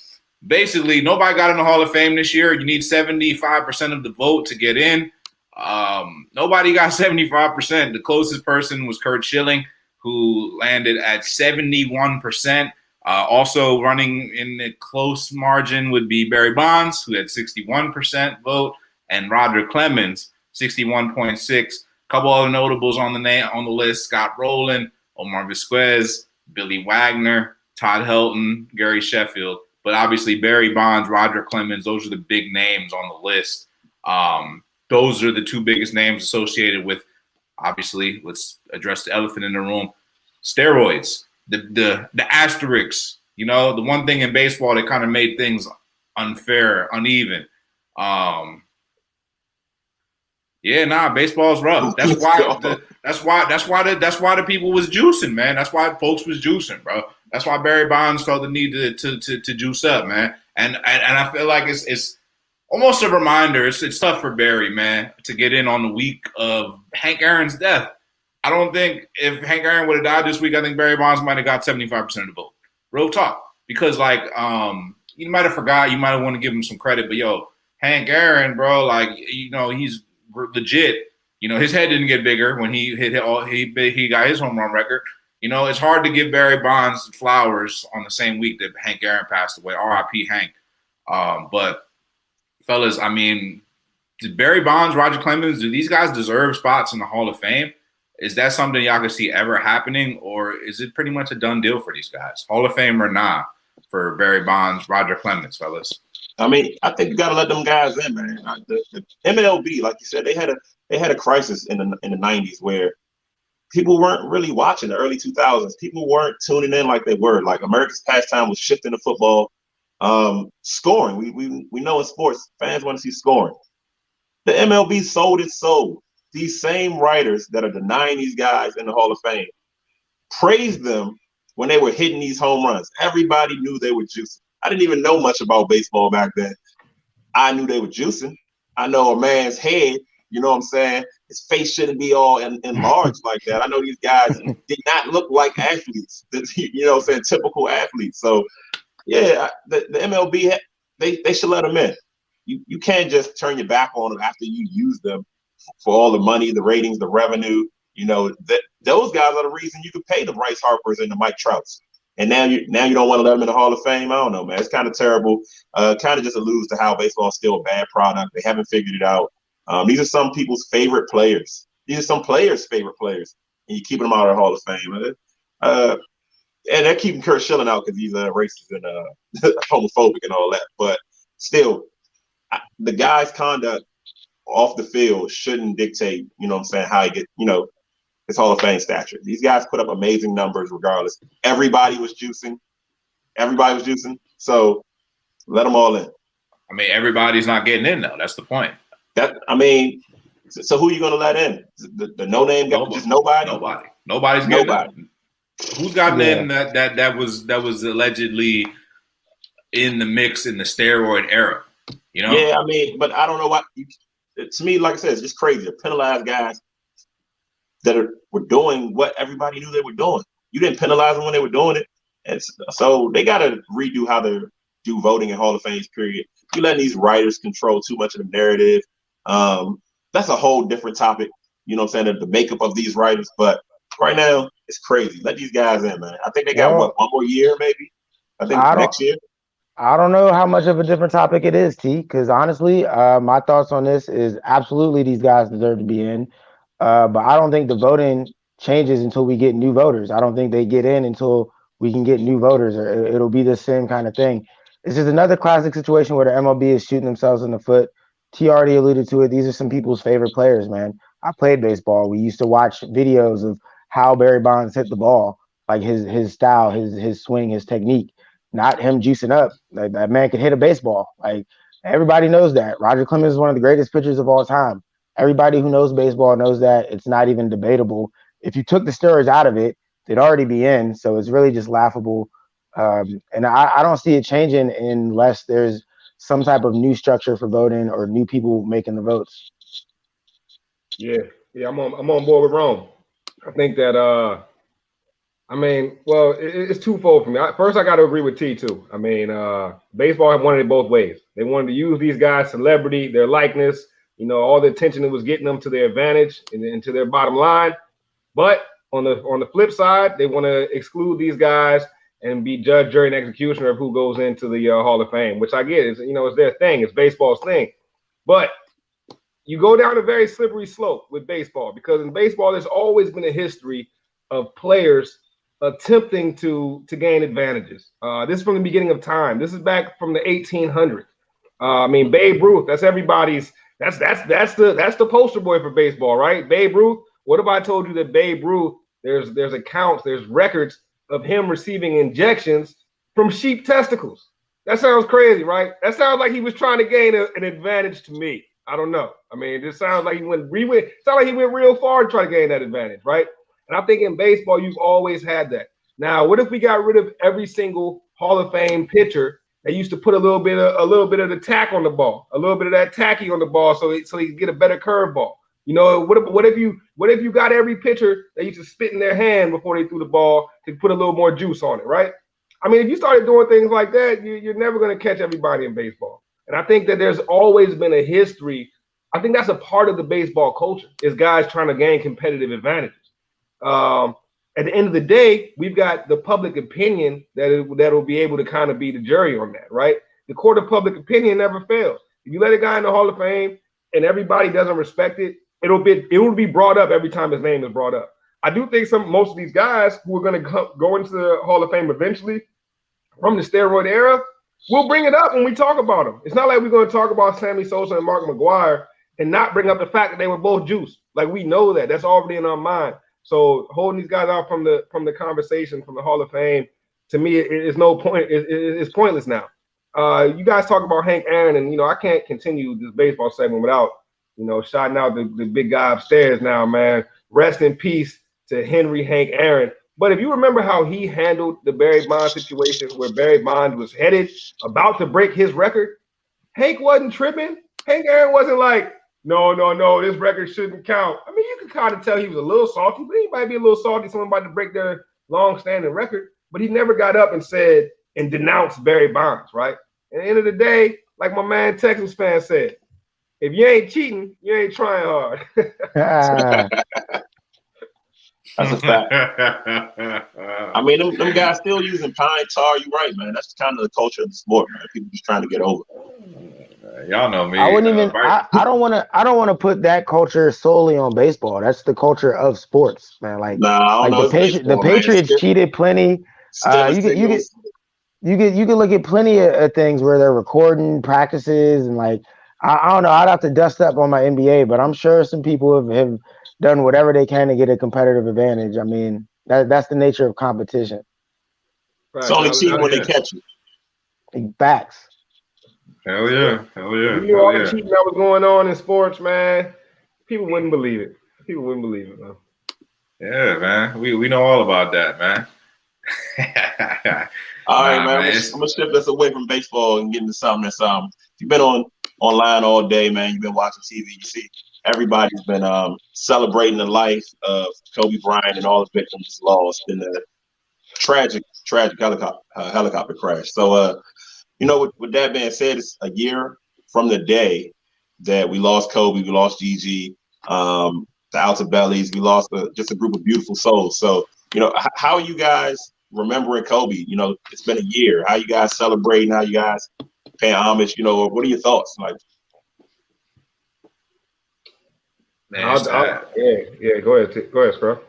basically, nobody got in the Hall of Fame this year. You need 75% of the vote to get in. Nobody got 75%. The closest person was Kurt Schilling, who landed at 71%. Also running in the close margin would be Barry Bonds, who had 61% vote, and Roger Clemens, 61.6. A couple other notables on the list: Scott Rowland, Omar Vizquez, Billy Wagner, Todd Helton, Gary Sheffield. But obviously Barry Bonds, Roger Clemens, those are the big names on the list. Those are the two biggest names associated with, obviously, let's address the elephant in the room, steroids, the asterisks, the one thing in baseball that kind of made things unfair, uneven. Baseball's rough. That's why the people was juicing, man. That's why folks was juicing, bro. That's why Barry Bonds felt the need to juice up, man. And I feel like it's almost a reminder. It's tough for Barry, man, to get in on the week of Hank Aaron's death. I don't think if Hank Aaron would have died this week, I think Barry Bonds might have got 75% of the vote. Real talk. Because you might have forgot, you might have want to give him some credit, but Hank Aaron, bro, he's legit. His head didn't get bigger when he got his home run record. It's hard to give Barry Bonds flowers on the same week that Hank Aaron passed away. R.I.P. Hank. But fellas, did Barry Bonds, Roger Clemens, do these guys deserve spots in the Hall of Fame? Is that something y'all could see ever happening, or is it pretty much a done deal for these guys? Hall of Fame or nah for Barry Bonds, Roger Clemens, fellas? I think you got to let them guys in, man. The MLB, like you said, they had a crisis in the 90s where people weren't really watching the early 2000s. People weren't tuning in like they were. Like America's pastime was shifting to football. Scoring. We know in sports, fans want to see scoring. The MLB sold its soul. These same writers that are denying these guys in the Hall of Fame praised them when they were hitting these home runs. Everybody knew they were juicing. I didn't even know much about baseball back then. I knew they were juicing. I know a man's head, you know what I'm saying? His face shouldn't be all enlarged like that. I know these guys did not look like athletes, you know what I'm saying, typical athletes. So, yeah, the MLB, they should let them in. You can't just turn your back on them after you use them for all the money, the ratings, the revenue. Those guys are the reason you could pay the Bryce Harpers and the Mike Trouts. And now you don't want to let them in the Hall of Fame. I don't know, man. It's kind of terrible. Kind of just alludes to how baseball is still a bad product. They haven't figured it out. These are some people's favorite players. These are some players' favorite players, and you're keeping them out of the Hall of Fame. And they're keeping Kurt Schilling out because he's racist and homophobic and all that. But still, the guy's conduct off the field shouldn't dictate, you know what I'm saying, how he get, his Hall of Fame stature. These guys put up amazing numbers regardless. Everybody was juicing. So let them all in. Everybody's not getting in though. That's the point. So who are you going to let in? The no-name guy? Just nobody? Nobody's getting in. Who's gotten in that was allegedly in the mix in the steroid era? Yeah, but I don't know why. To me, like I said, it's just crazy to penalize guys that were doing what everybody knew they were doing. You didn't penalize them when they were doing it. And so they got to redo how they do voting in Hall of Fame, period. You letting these writers control too much of the narrative. That's a whole different topic, you know what I'm saying, the makeup of these writers. But right now, it's crazy. Let these guys in, man. I think they got, one more year maybe? I think next year. I don't know how much of a different topic it is, T. Because honestly, my thoughts on this is absolutely these guys deserve to be in, but I don't think the voting changes until we get new voters. I don't think they get in until we can get new voters, or it'll be the same kind of thing. It's just another classic situation where the MLB is shooting themselves in the foot. T already alluded to it. These are some people's favorite players, man. I played baseball. We used to watch videos of how Barry Bonds hit the ball, like his style, his swing, his technique, not him juicing up. Like, that man can hit a baseball. Like, everybody knows that. Roger Clemens is one of the greatest pitchers of all time. Everybody who knows baseball knows that. It's not even debatable. If you took the steroids out of it, they'd already be in. So it's really just laughable. And I don't see it changing unless there's some type of new structure for voting or new people making the votes. Yeah, I'm on board with Rome. I think that I mean, well, it's twofold for me. First, I got to agree with T too. I mean, baseball have wanted it both ways. They wanted to use these guys' celebrity, their likeness, all the attention that was getting them to their advantage and to their bottom line. But on the flip side, they want to exclude these guys and be judge, jury, and executioner of who goes into the Hall of Fame, which I get. It's their thing. It's baseball's thing. But you go down a very slippery slope with baseball, because in baseball, there's always been a history of players attempting to gain advantages. This is from the beginning of time. This is back from the 1800s. I mean, Babe Ruth. That's everybody's. That's the poster boy for baseball, right? Babe Ruth. What if I told you that Babe Ruth? There's accounts, there's records of him receiving injections from sheep testicles. That sounds crazy, right? That sounds like he was trying to gain an advantage to me. I don't know. I mean, it just sounds like he went real far to try to gain that advantage, right? And I think in baseball, you've always had that. Now, what if we got rid of every single Hall of Fame pitcher that used to put a little bit of the tack on the ball, a little bit of that tacky on the ball, so he could get a better curveball? What if you got every pitcher that used to spit in their hand before they threw the ball to put a little more juice on it, right? I mean, if you started doing things like that, you're never going to catch everybody in baseball. And I think that there's always been a history. I think that's a part of the baseball culture, is guys trying to gain competitive advantages. At the end of the day, we've got the public opinion that'll be able to kind of be the jury on that, right? The court of public opinion never fails. If you let a guy in the Hall of Fame and everybody doesn't respect it, it will be brought up every time his name is brought up. I do think most of these guys who are going to go into the Hall of Fame eventually from the steroid era, we'll bring it up when we talk about them. It's not like we're going to talk about Sammy Sosa and Mark McGwire and not bring up the fact that they were both juiced. Like, we know that. That's already in our mind. So holding these guys out from the conversation, from the Hall of Fame, to me, it's no point. It's pointless now. You guys talk about Hank Aaron, and I can't continue this baseball segment without shouting out the big guy upstairs now, man. Rest in peace to Henry Hank Aaron. But if you remember how he handled the Barry Bonds situation, where Barry Bonds was headed about to break his record, Hank wasn't tripping. Hank Aaron wasn't like, no, this record shouldn't count. I mean, you could kind of tell he was a little salty, but he might be a little salty, someone about to break their long-standing record. But he never got up and said and denounced Barry Bonds, right? At the end of the day, like my man Texas fan said, if you ain't cheating, you ain't trying hard. That's a fact. I mean, them guys still using pine tar. You're right, man. That's kind of the culture of the sport, man. People just trying to get over. Y'all know me. I wouldn't even. I don't want to put that culture solely on baseball. That's the culture of sports, man. Like, the Patriots cheated plenty. You can look at plenty of things where they're recording practices, and like, I don't know. I'd have to dust up on my NBA, but I'm sure some people have done whatever they can to get a competitive advantage. I mean, that's the nature of competition. Right. It's only cheating when they catch you. Facts. Hell yeah. You knew all the cheating that was going on in sports, man. People wouldn't believe it. Man. Yeah, man. We know all about that, man. All right, man. I'm gonna shift us away from baseball and get into something that's you've been online all day, man. You've been watching TV. You see everybody's been celebrating the life of Kobe Bryant and all the victims lost in the tragic helicopter crash. So with that being said, it's a year from the day that we lost Kobe, we lost Gigi, the Altabellis, we lost just a group of beautiful souls. So, how are you guys remembering Kobe? You know, it's been a year. How you guys celebrating? How you guys paying homage? You know, what are your thoughts? Like, Man, it's sad. Yeah. Go ahead, Scruff.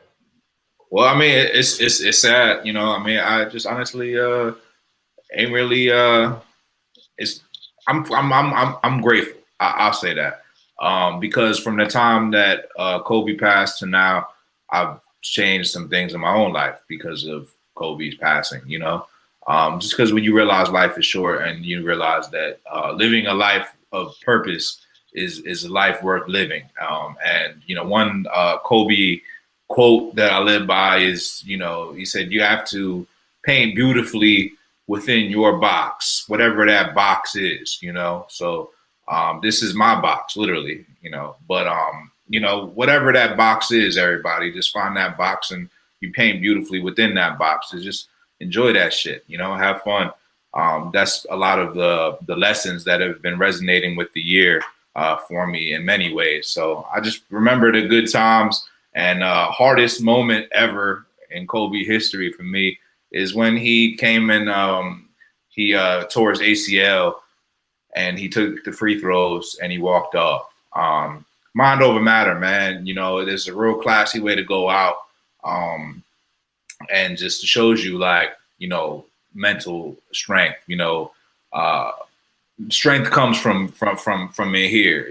Well, I mean, it's sad. You know, I mean, I just honestly ain't really it's I'm grateful. I'll say that because from the time that Kobe passed to now, I've changed some things in my own life because of Kobe's passing. You know, just because when you realize life is short and you realize that living a life of purpose is a life worth living. And you know, one Kobe quote that I live by is, you know, he said, "You have to paint beautifully within your box, whatever that box is, you know." So this is my box, literally, you know. But you know, whatever that box is, everybody just find that box and you paint beautifully within that box. To just enjoy that shit, you know, have fun. That's a lot of the lessons that have been resonating with the year for me in many ways. So I just remember the good times, and hardest moment ever in Kobe history for me is when he came and he tore his ACL and he took the free throws and he walked off. Mind over matter, man. You know, it's a real classy way to go out, and just shows you, like, you know, mental strength. You know, strength comes from in here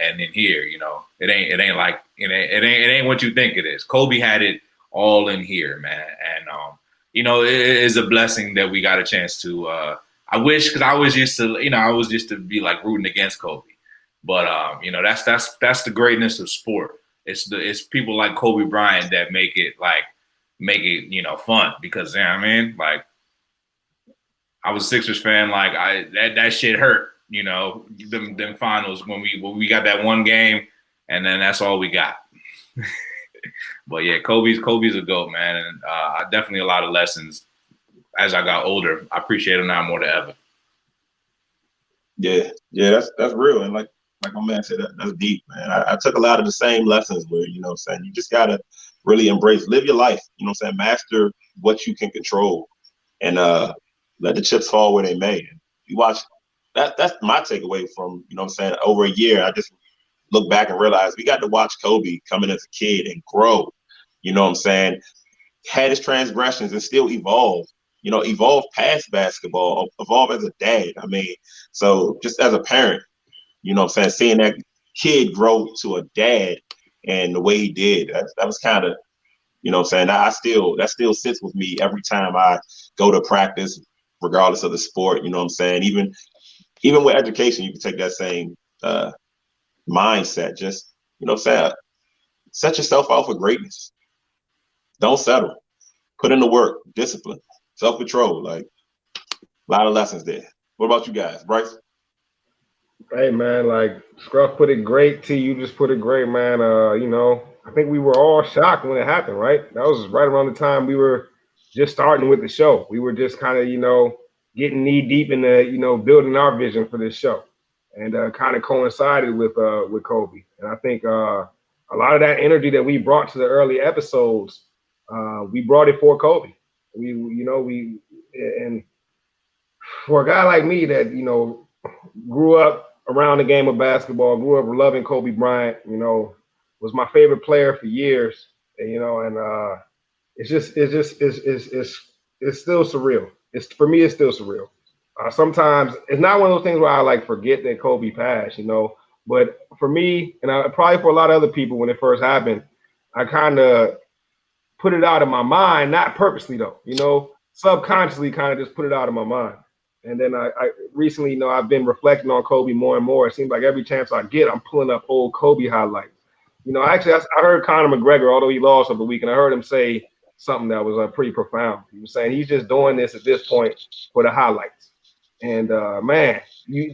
and in here. You know, it ain't like it ain't what you think it is. Kobe had it all in here, man, and you know, it is a blessing that we got a chance to. I wish, because I was used to, you know, I was used to be like rooting against Kobe, but you know, that's the greatness of sport. It's people like Kobe Bryant that make it you know, fun, because, you know what I mean, like, I was a Sixers fan, like that shit hurt, you know, them finals when we got that one game and then that's all we got. But yeah, Kobe's a GOAT, man, and definitely a lot of lessons as I got older. I appreciate him now more than ever. yeah, that's real. And like my man said, that's deep, man. I took a lot of the same lessons where, you know what I'm saying, you just gotta really live your life, you know what I'm saying, master what you can control, and let the chips fall where they may. You watch that's my takeaway from, you know what I'm saying, over a year. I just look back and realize we got to watch Kobe coming as a kid and grow, you know what I'm saying, had his transgressions and still evolve, you know, evolve past basketball, evolve as a dad. I mean, so just as a parent, you know what I'm saying, seeing that kid grow to a dad and the way he did, that was kind of, you know what I'm saying, that still sits with me every time I go to practice, regardless of the sport, you know what I'm saying. Even with education, you can take that same mindset. Just, you know what I'm saying, set yourself out for greatness. Don't settle. Put in the work, discipline, self-control. Like, a lot of lessons there. What about you guys, Bryce? Hey man, like Scruff put it great. T, you just put it great, man. You know, I think we were all shocked when it happened, right? That was right around the time we were just starting with the show. We were just kind of, you know, getting knee deep in the, you know, building our vision for this show, and kind of coincided with Kobe. And I think a lot of that energy that we brought to the early episodes, we brought it for Kobe. And for a guy like me that, you know, grew up around the game of basketball, grew up loving Kobe Bryant, you know, was my favorite player for years, and, you know, and it's still surreal. It's, for me, it's still surreal. Sometimes it's not one of those things where I like forget that Kobe passed, you know, but for me, and probably for a lot of other people when it first happened, I kind of put it out of my mind, not purposely though, you know, subconsciously kind of just put it out of my mind. And then I recently, you know, I've been reflecting on Kobe more and more. It seems like every chance I get, I'm pulling up old Kobe highlights. You know, actually, I heard Conor McGregor, although he lost over the weekend, I heard him say something that was pretty profound. He was saying he's just doing this at this point for the highlights. And man,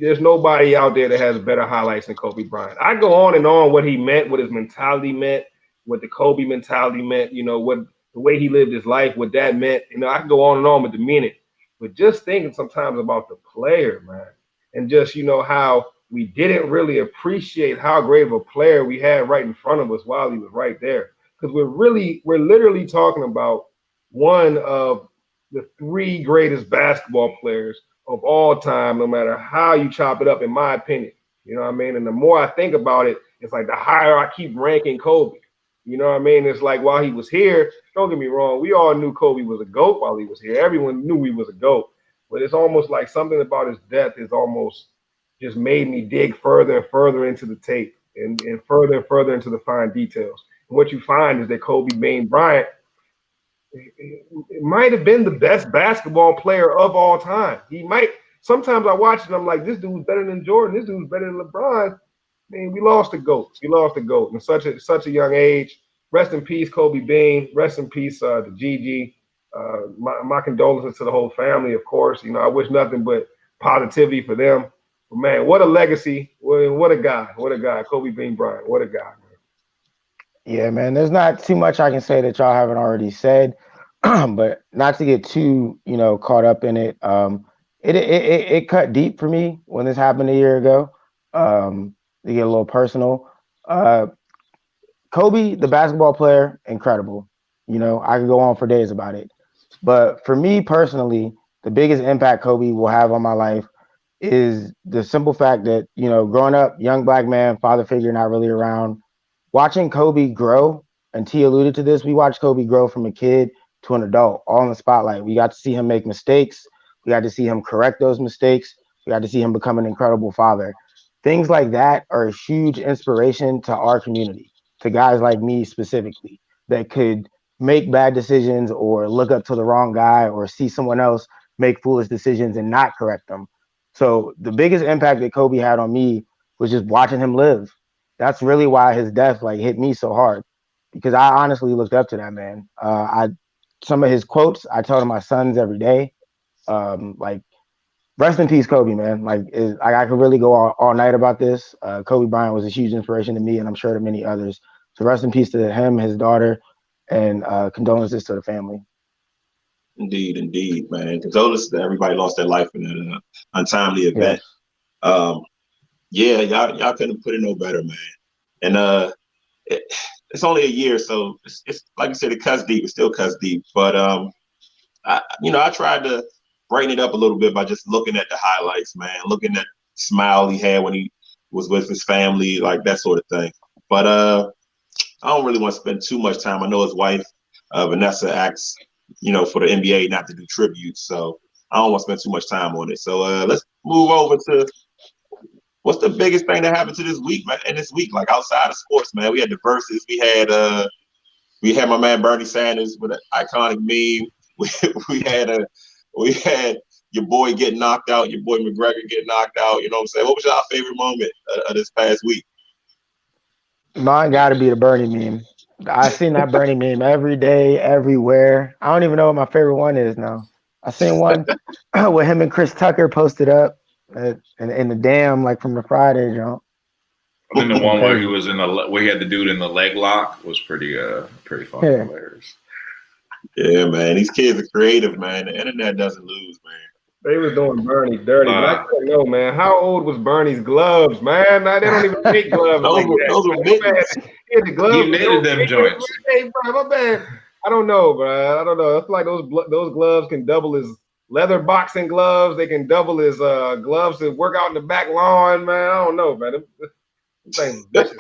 there's nobody out there that has better highlights than Kobe Bryant. I go on and on what he meant, what his mentality meant, what the Kobe mentality meant, you know, what the way he lived his life, what that meant. You know, I can go on and on with the meaning. But just thinking sometimes about the player, man, and just, you know, how we didn't really appreciate how great of a player we had right in front of us while he was right there. Because we're literally talking about one of the three greatest basketball players of all time, no matter how you chop it up, in my opinion. You know what I mean? And the more I think about it, it's like the higher I keep ranking Kobe. You know what I mean? It's like while he was here, don't get me wrong, we all knew Kobe was a GOAT while he was here. Everyone knew he was a GOAT. But it's almost like something about his death is almost just made me dig further and further into the tape and further into the fine details. And what you find is that Kobe Bean Bryant it might have been the best basketball player of all time. He might. Sometimes I watch it and I'm like, this dude's better than Jordan. This dude's better than LeBron. Man, we lost the GOAT. We lost the GOAT in such a young age. Rest in peace, Kobe Bean. Rest in peace to Gigi. My condolences to the whole family, of course. You know, I wish nothing but positivity for them. But man, what a legacy. What a guy. What a guy. Kobe Bean Bryant. What a guy, man. Yeah, man. There's not too much I can say that y'all haven't already said, but not to get too, caught up in it. It cut deep for me when this happened a year ago. To get a little personal, Kobe, the basketball player, incredible. I could go on for days about it. But for me personally, the biggest impact Kobe will have on my life is the simple fact that, growing up, young black man, father figure not really around, watching Kobe grow, and T alluded to this, we watched Kobe grow from a kid to an adult, all in the spotlight. We got to see him make mistakes. We got to see him correct those mistakes. We got to see him become an incredible father. Things like that are a huge inspiration to our community, to guys like me specifically, that could make bad decisions or look up to the wrong guy or see someone else make foolish decisions and not correct them. So the biggest impact that Kobe had on me was just watching him live. That's really why his death hit me so hard, because I honestly looked up to that man. Some of his quotes I tell to my sons every day. Like, rest in peace, Kobe, man. I could really go all night about this. Kobe Bryant was a huge inspiration to me, and I'm sure to many others. So rest in peace to him, his daughter, and condolences to the family. Indeed, man. Condolences to everybody lost their life in an untimely event. Yes. Yeah, y'all couldn't put it no better, man. And it's only a year, so it's like you said, it cuts deep. It still cuts deep. But I tried to brighten it up a little bit by just looking at the highlights, man. Looking at the smile he had when he was with his family, like that sort of thing. But I don't really want to spend too much time. I know his wife, Vanessa, asks, for the NBA not to do tributes, so I don't want to spend too much time on it. So let's move over to what's the biggest thing that happened to this week, man? And this week, like outside of sports, man, we had the verses. We had my man Bernie Sanders with an iconic meme. We had your boy getting knocked out, your boy McGregor getting knocked out. You know what I'm saying? What was your favorite moment of this past week? Mine got to be the Bernie meme. I seen that Bernie meme every day, everywhere. I don't even know what my favorite one is now. I seen one with him and Chris Tucker posted up in the dam, from the Friday jump. I think the one where he was where he had the dude in the leg lock was pretty funny, hilarious. Yeah, man, these kids are creative, man. The internet doesn't lose, man. They was doing Bernie dirty, but I don't know, man. How old was Bernie's gloves, man? They don't even make gloves like that. Those were mittens. He had the gloves. He knitted them joints. Hey, bro, my bad. I don't know, bro. I don't know. I feel like those gloves can double as leather boxing gloves. They can double as gloves to work out in the back lawn, man. I don't know, man. Them things vicious,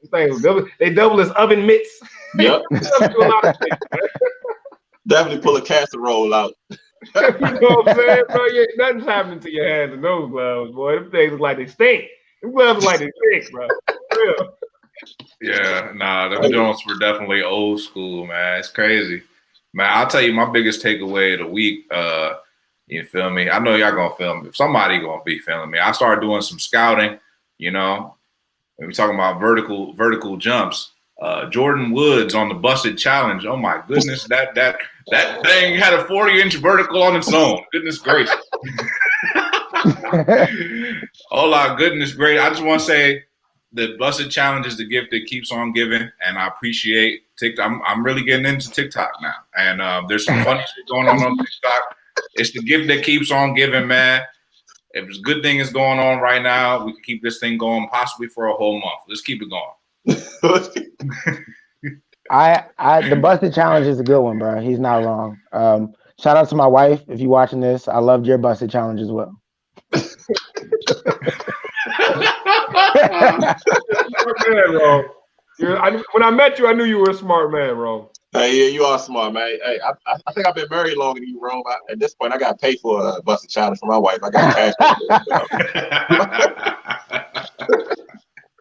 bro. They double as oven mitts. Yep. Do a lot of things, man. Definitely pull a casserole out. You know what I'm saying, bro? Nothing's happening to your hands in those gloves, boy. Them things look like they stink. Them gloves look like they stink, bro. Real. Yeah, them joints were definitely old school, man. It's crazy. Man, I'll tell you my biggest takeaway of the week, you feel me? I know y'all gonna film me. Somebody gonna be filming me. I started doing some scouting, when we're talking about vertical jumps. Jordan Woods on the Busted Challenge. Oh my goodness, that thing had a 40-inch vertical on its own. Goodness gracious. Oh my goodness great. I just want to say the Busted Challenge is the gift that keeps on giving, and I appreciate TikTok. I'm really getting into TikTok now, and there's some funny shit going on TikTok. It's the gift that keeps on giving, man. If there's a good thing is going on right now, we can keep this thing going possibly for a whole month. Let's keep it going. The Busted Challenge is a good one, bro. He's not wrong. Shout out to my wife if you're watching this. I loved your busted challenge as well. Smart man, bro. When I met you, I knew you were a smart man, bro. Hey, yeah, you are smart, man. Hey, I think I've been married longer than you, Rome. At this point, I got to pay for a busted challenge for my wife. I got cash.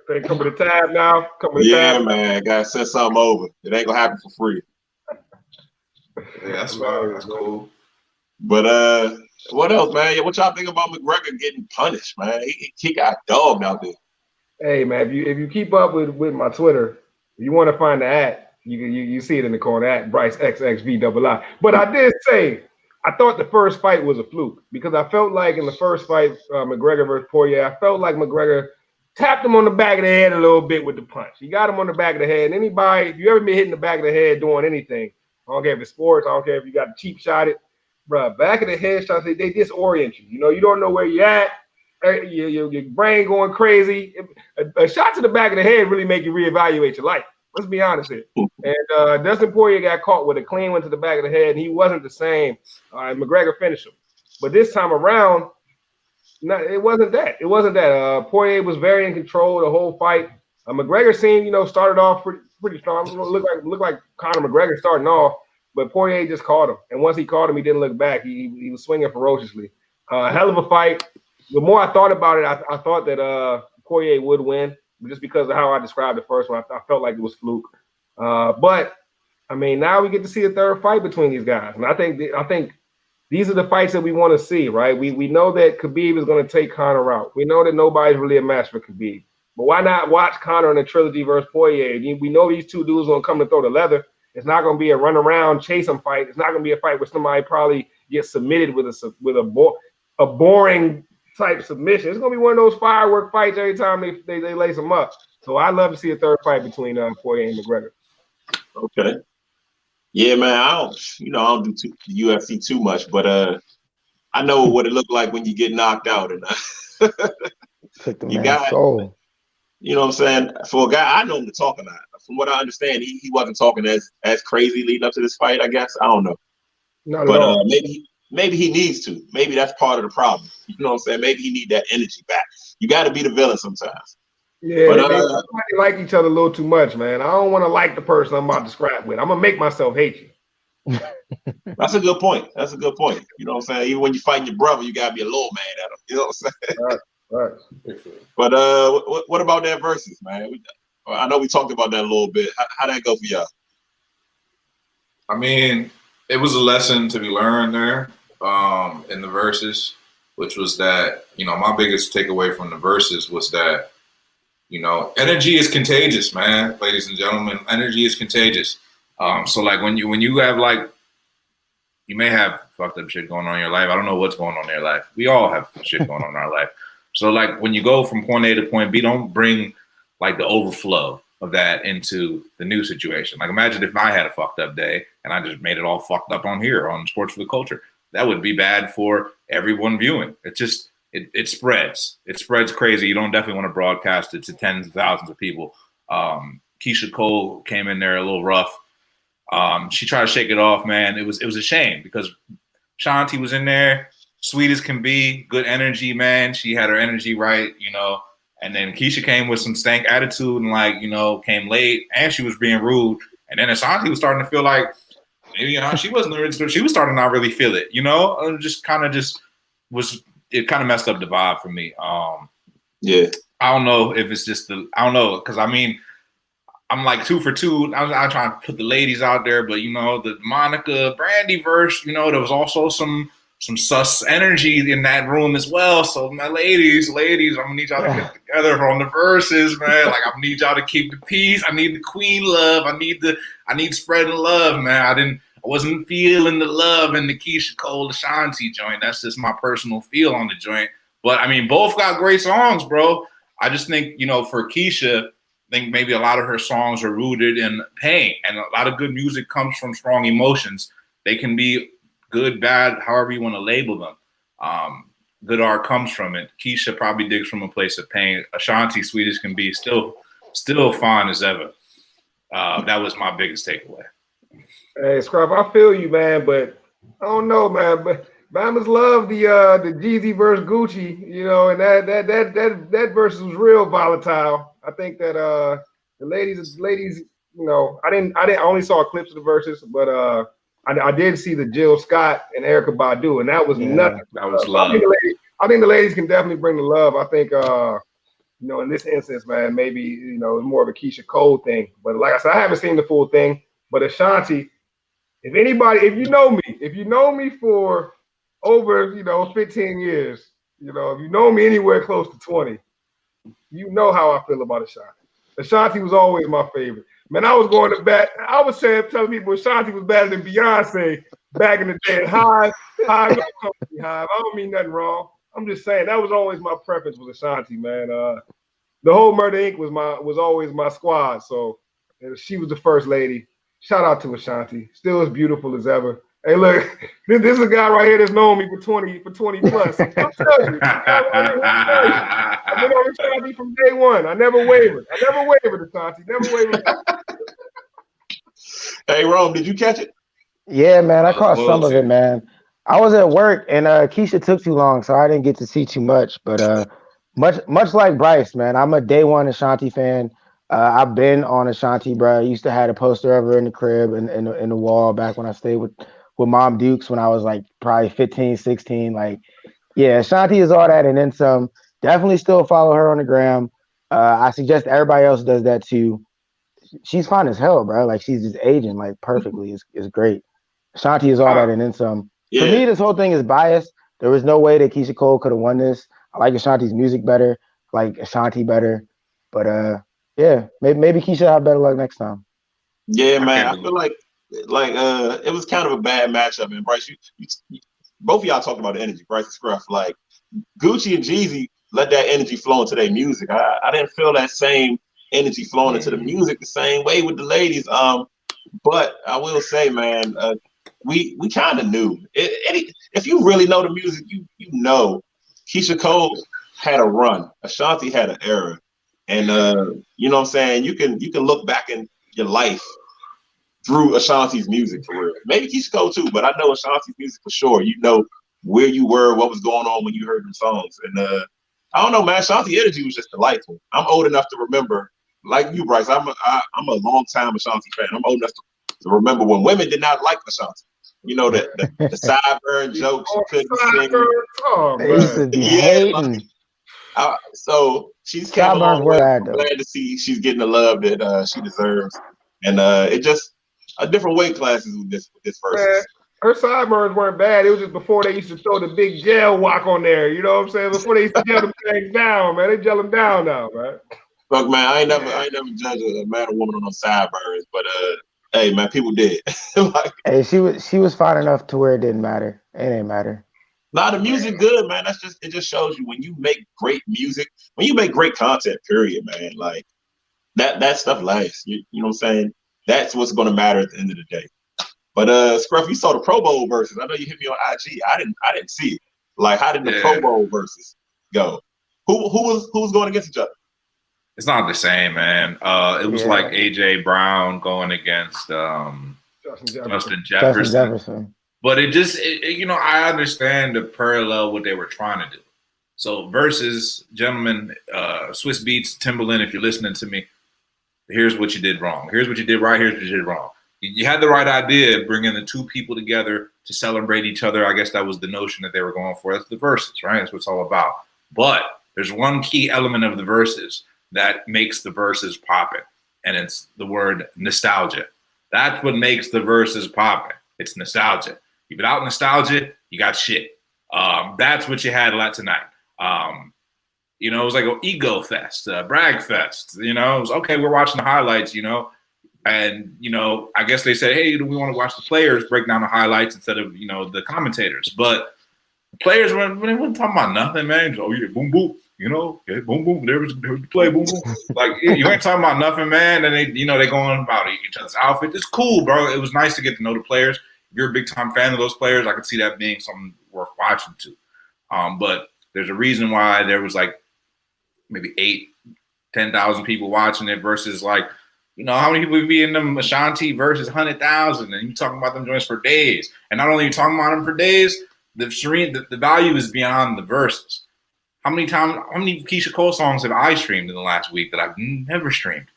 They come with a tab now. Come with a Yeah, tab. man. Got to send something over. It ain't gonna happen for free. Yeah, that's fine. That's cool. But what else, man? What y'all think about McGregor getting punished, man? He got dogged out there. Hey, man, if you keep up with my Twitter, if you want to find the at, you see it in the corner at Bryce XXVII. But I did say I thought the first fight was a fluke because I felt like in the first fight, McGregor versus Poirier, I felt like McGregor tapped him on the back of the head a little bit with the punch. He got him on the back of the head. And anybody, if you ever been hitting the back of the head doing anything, I don't care if it's sports, I don't care if you got a cheap shot it, bro. Back of the head shots, they disorient you. You know, you don't know where you're at. Your brain going crazy. A shot to the back of the head really make you reevaluate your life. Let's be honest here. And Dustin Poirier got caught with a clean one to the back of the head, and he wasn't the same. McGregor finished him. But this time around, no, it wasn't that. It wasn't that. Poirier was very in control the whole fight. McGregor seemed, started off pretty strong. Looked like Conor McGregor starting off, but Poirier just caught him. And once he caught him, he didn't look back. He was swinging ferociously. Hell of a fight. The more I thought about it, I thought that Poirier would win just because of how I described the first one. I felt like it was fluke. But I mean, now we get to see a third fight between these guys, and I think these are the fights that we want to see, right? We know that Khabib is going to take Conor out. We know that nobody's really a match for Khabib. But why not watch Conor in a trilogy versus Poirier? We know these two dudes going to come to throw the leather. It's not going to be a run around chase 'em fight. It's not going to be a fight where somebody probably gets submitted with a boring type submission. It's gonna be one of those firework fights every time they lace them up. So I love to see a third fight between Poirier and McGregor. Okay. Yeah, man. I don't do UFC too much, but I know what it looked like when you get knocked out, and you got soul. You know what I'm saying? For a guy, I know him to talk a lot. From what I understand, he wasn't talking as crazy leading up to this fight. I guess I don't know, Not at all. Maybe he needs to. Maybe that's part of the problem. You know what I'm saying? Maybe he need that energy back. You got to be the villain sometimes. Yeah, they like each other a little too much, man. I don't want to like the person I'm about to scrap with. I'm gonna make myself hate you. That's a good point. You know what I'm saying? Even when you fighting your brother, you gotta be a little mad at him. You know what I'm saying? Right. But what about that versus, man? I know we talked about that a little bit. How'd that go for y'all? I mean, it was a lesson to be learned there in the verses, which was that, my biggest takeaway from the verses was that, energy is contagious, man, ladies and gentlemen. Energy is contagious. So like when you have you may have fucked up shit going on in your life. I don't know what's going on in your life. We all have shit going on in our life. So like when you go from point A to point B, don't bring like the overflow of that into the new situation. Like imagine if I had a fucked up day and I just made it all fucked up on here on Sports for the Culture. That would be bad for everyone viewing. It spreads. It spreads crazy. You don't definitely want to broadcast it to tens of thousands of people. Keisha Cole came in there a little rough. She tried to shake it off, man. It was a shame because Shanti was in there, sweet as can be, good energy, man. She had her energy right, and then Keisha came with some stank attitude and came late and she was being rude. And then Ashanti was starting to feel like maybe, she wasn't really, she was starting to not really feel it, it kind of messed up the vibe for me. Yeah. I don't know if it's just I don't know. Cause I mean, I'm like 2 for 2. I try to put the ladies out there, but the Monica Brandy verse, there was also some sus energy in that room as well. So my ladies, I'm gonna need y'all to get together on the verses, man. Like I need y'all to keep the peace. I need the queen love. I need spreading love, man. I wasn't feeling the love in the Keisha Cole Ashanti joint. That's just my personal feel on the joint. But I mean, both got great songs, bro. I just think, for Keisha, I think maybe a lot of her songs are rooted in pain, and a lot of good music comes from strong emotions. They can be good, bad, however you want to label them. Good art comes from it. Keisha probably digs from a place of pain. Ashanti, sweet as can be, still fine as ever. That was my biggest takeaway. Hey, Scrub, I feel you, man, but I don't know, man, but Bama's love the Jeezy versus Gucci, and that versus was real volatile. I think that the ladies, I only saw clips of the verses, but I did see the Jill Scott and Erica Badu, and that was Yeah. nothing. That was So love. I think the ladies can definitely bring the love. I think in this instance, man, maybe it's more of a Keisha Cole thing. But like I said, I haven't seen the full thing. But Ashanti, if you know me for over 15 years, if you know me anywhere close to 20, you know how I feel about Ashanti. Ashanti was always my favorite. Man, I was going to bat. I was telling people Ashanti was better than Beyonce back in the day. Hive, don't come to me, Hive. I don't mean nothing wrong. I'm just saying that was always my preference with Ashanti, man. The whole Murder Inc. was always my squad. So she was the first lady. Shout out to Ashanti. Still as beautiful as ever. Hey, look, this is a guy right here that's known me for 20 plus. I'm telling you, I've been on Ashanti from day one. I never wavered. Ashanti. Never wavered. Hey, Rome, did you catch it? Yeah, man, I I was caught some of it, loyalty. man. I was at work and Keisha took too long, so I didn't get to see too much. But much like Bryce, man, I'm a day one Ashanti fan. I've been on Ashanti, bro. I used to have a poster of her in the crib and in the wall back when I stayed with Mom Dukes when I was like probably 15, 16. Like, yeah, Ashanti is all that and then some. Definitely still follow her on the gram. I suggest everybody else does that too. She's fine as hell, bro. Like she's just aging like perfectly. It's great. Shanti is all that and then some. For Yeah. me, this whole thing is biased. There was no way that Keisha Cole could have won this. I like Ashanti's music better. I like Ashanti better. But yeah, maybe Keisha will have better luck next time. Yeah, I man. can't I feel believe. like it was kind of a bad matchup. And Bryce, you both of y'all talked about the energy. Bryce and Scruff, like Gucci and Jeezy let that energy flow into their music. I didn't feel that same energy flowing into the music the same way with the ladies. But I will say, man, we kind of knew. If you really know the music, you know Keisha Cole had a run. Ashanti had an era. And you know what I'm saying? You can look back in your life through Ashanti's music for real. Maybe Keisha Cole too, but I know Ashanti's music for sure. You know where you were, what was going on when you heard them songs. And I don't know, man. Ashanti energy was just delightful. I'm old enough to remember, like you, Bryce. I'm a long time Ashanti fan. I'm old enough to remember when women did not like Ashanti. You know the sideburn jokes. She couldn't sing. Oh They used man. to be Yeah, like, hating. so she's came a Sideburns long were way. bad I'm though. glad to see she's getting the love that she deserves, and it just a different weight classes with this Man, versus. her sideburns weren't bad. It was just before they used to throw the big gel walk on there. You know what I'm saying? Before they used to gel them things down, man. They gel them down now, man. Look, man, I Yeah. ain't never judge a man or woman on those sideburns, but hey, man, people did. Like, Hey, she was fine enough to where it didn't matter. It didn't matter. nah, the music good, man. It just shows you when you make great music, when you make great content, period, man. Like that stuff lasts. You know what I'm saying? That's what's gonna matter at the end of the day. But Scruff, you saw the Pro Bowl versus. I know you hit me on IG. I didn't see it. Like, how did the Pro Yeah. Bowl versus go? Who was going against each other? It's not the same, man. It was like Yeah, AJ Brown going against Justin Jefferson. Justin Justin Jefferson. Jefferson. But I understand the parallel what they were trying to do. So versus gentlemen, Swiss Beats, Timberland, if you're listening to me, here's what you did wrong. Here's what you did right. Here's what you did wrong. You had the right idea, bringing the two people together to celebrate each other. I guess that was the notion that they were going for. That's the verses, right? That's what it's all about. But there's one key element of the verses that makes the verses popping, and it's the word nostalgia. That's what makes the verses popping. It's nostalgia. Without nostalgia, you got shit. That's what you had a lot tonight. It was like an ego fest, brag fest. It was okay. We're watching the highlights, and I guess they said, hey, do we want to watch the players break down the highlights instead of the commentators? But the players weren't talking about nothing, man. Oh yeah, boom boom, yeah, boom boom. There was the play, boom boom. Like you ain't talking about nothing, man. And they going about each other's outfit. It's cool, bro. It was nice to get to know the players. If you're a big time fan of those players, I could see that being something worth watching too. But there's a reason why there was like maybe 8,000-10,000 people watching it versus like You know, how many people would be in them Ashanti versus 100,000, and you talking about them joints for days. And not only you talking about them for days, the value is beyond the verses. How many Keisha Cole songs have I streamed in the last week that I've never streamed?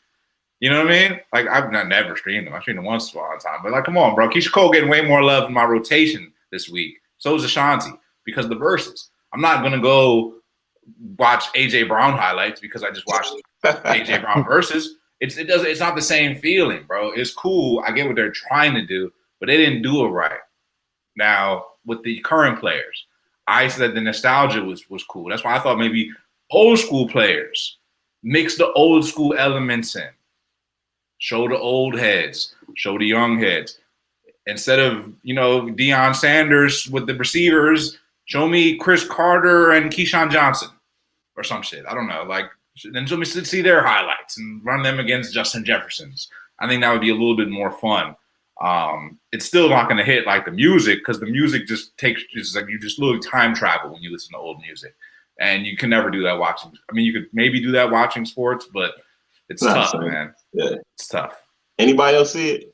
You know what I mean? Like, I've not never streamed them. I streamed them once upon a time. But like, come on, bro. Keisha Cole getting way more love in my rotation this week. So is Ashanti because of the verses. I'm not gonna go watch AJ Brown highlights because I just watched AJ Brown verses. It's not the same feeling, bro. It's cool. I get what they're trying to do, but they didn't do it right. Now, with the current players, I said the nostalgia was cool. That's why I thought maybe old school players mix the old school elements in. Show the old heads, show the young heads. Instead of, you know, Deion Sanders with the receivers, show me Chris Carter and Keyshawn Johnson or some shit. I don't know. Like, then let me see their highlights and run them against Justin Jefferson's. I think that would be a little bit more fun. It's still not going to hit like the music because the music it's like you just literally time travel when you listen to old music, and you can never do that watching. I mean, you could maybe do that watching sports, but it's tough, man. Yeah, it's tough. Anybody else see it?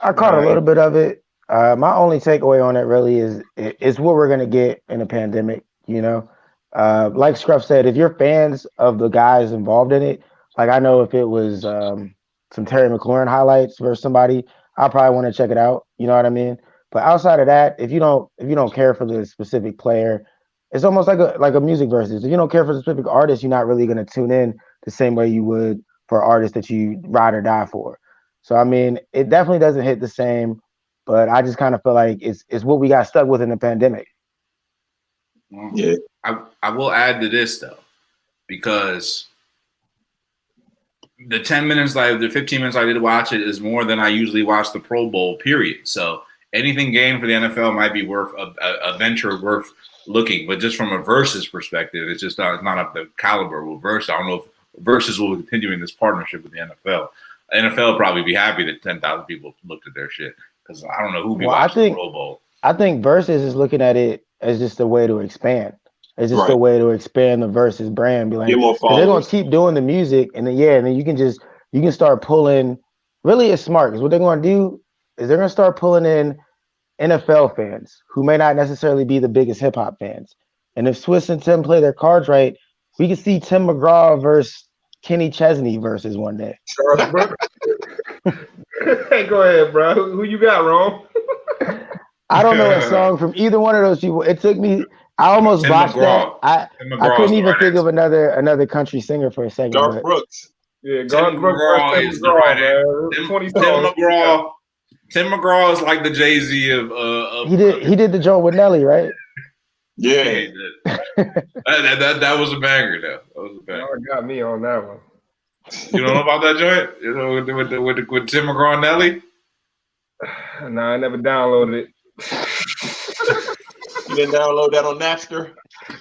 I caught a little bit of it. My only takeaway on it really is it's what we're going to get in a pandemic, you know? Like Scruff said, if you're fans of the guys involved in it, like I know if it was some Terry McLaurin highlights versus somebody, I probably want to check it out. You know what I mean? But outside of that, if you don't care for the specific player, it's almost like a music versus. If you don't care for the specific artist, you're not really going to tune in the same way you would for artists that you ride or die for. So I mean, it definitely doesn't hit the same, but I just kind of feel like it's what we got stuck with in the pandemic. Yeah. I will add to this though, because the 10 minutes, like the 15 minutes I did watch it, is more than I usually watch the Pro Bowl, period. So anything gained for the NFL might be worth a venture worth looking, but just from a versus perspective, it's just not up the caliber with versus. I don't know if versus will continue in this partnership with the NFL. The NFL will probably be happy that 10,000 people looked at their shit because I don't know who be watching the Pro Bowl. I think versus is looking at it as just a way to expand. It's just Right. a way to expand the versus brand. Be like, Get more they're going followers. to keep doing the music, and then you can start pulling. Really, it's smart because what they're going to do is they're going to start pulling in NFL fans who may not necessarily be the biggest hip hop fans. And if Swiss and Tim play their cards right, we can see Tim McGraw versus Kenny Chesney versus one day. Hey, go ahead, bro. Who you got, Ron? I don't know a song from either one of those people. It took me. I almost Tim botched McGraw. that. I couldn't even think of another country singer for a second. Garth Brooks. Yeah, Tim McGraw is the right answer. Tim McGraw is like the Jay-Z of he did the joint with Nelly, right? Yeah. that was a banger though. That was a banger. Y'all got me on that one. You don't know about that joint? You know, with Tim McGraw and Nelly? Nah, I never downloaded it. You didn't download that on Napster?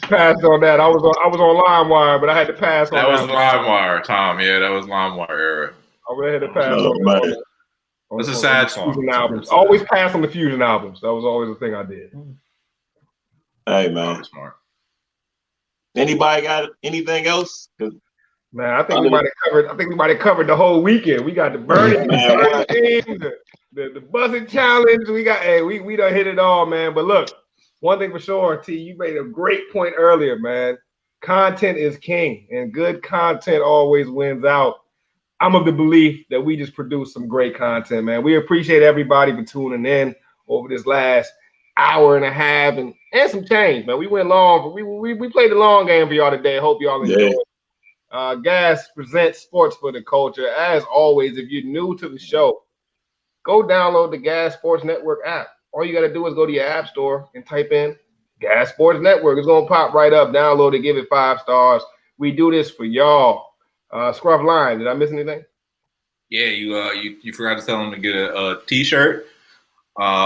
Passed on that. I was on LimeWire, but I had to pass on that. That was LimeWire, Tom. Yeah, that was LimeWire era. I would have had to pass on that. That's a sad song. Fusion albums. Always pass on the Fusion albums. That was always the thing I did. Hey, man. Smart. Anybody got anything else? Man, I think we might have covered the whole weekend. We got the burning team, the buzzing challenge. We got we done hit it all, man. But look, one thing for sure, T, you made a great point earlier, man. Content is king, and good content always wins out. I'm of the belief that we just produced some great content, man. We appreciate everybody for tuning in over this last hour and a half and some change, man. We went long, but we played the long game for y'all today. Hope y'all enjoyed. Gas presents Sports for the Culture. As always, if you're new to the show, go download the Gas Sports Network app. All you got to do is go to your app store and type in Gas Sports Network. It's going to pop right up. Download it, give it 5 stars. We do this for y'all. Scruff Line, did I miss anything? Yeah, you forgot to tell them to get a T-shirt,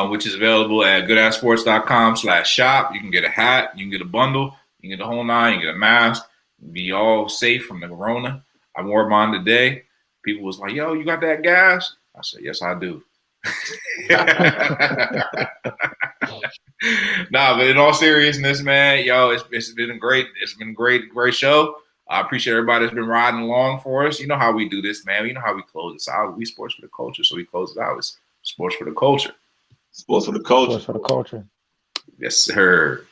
which is available at GoodAssSports.com/shop. You can get a hat, you can get a bundle, you can get the whole nine, you can get a mask. Be all safe from the corona. I wore mine today. People was like, "Yo, you got that gas?" I said, "Yes, I do." Nah, but in all seriousness, man, yo, it's been a great show. I appreciate everybody that's been riding along for us. You know how we do this, man. You know how we close this out. We sports for the culture, so we close it out. It's sports for the culture. Sports for the culture. Sports for the culture. Yes, sir.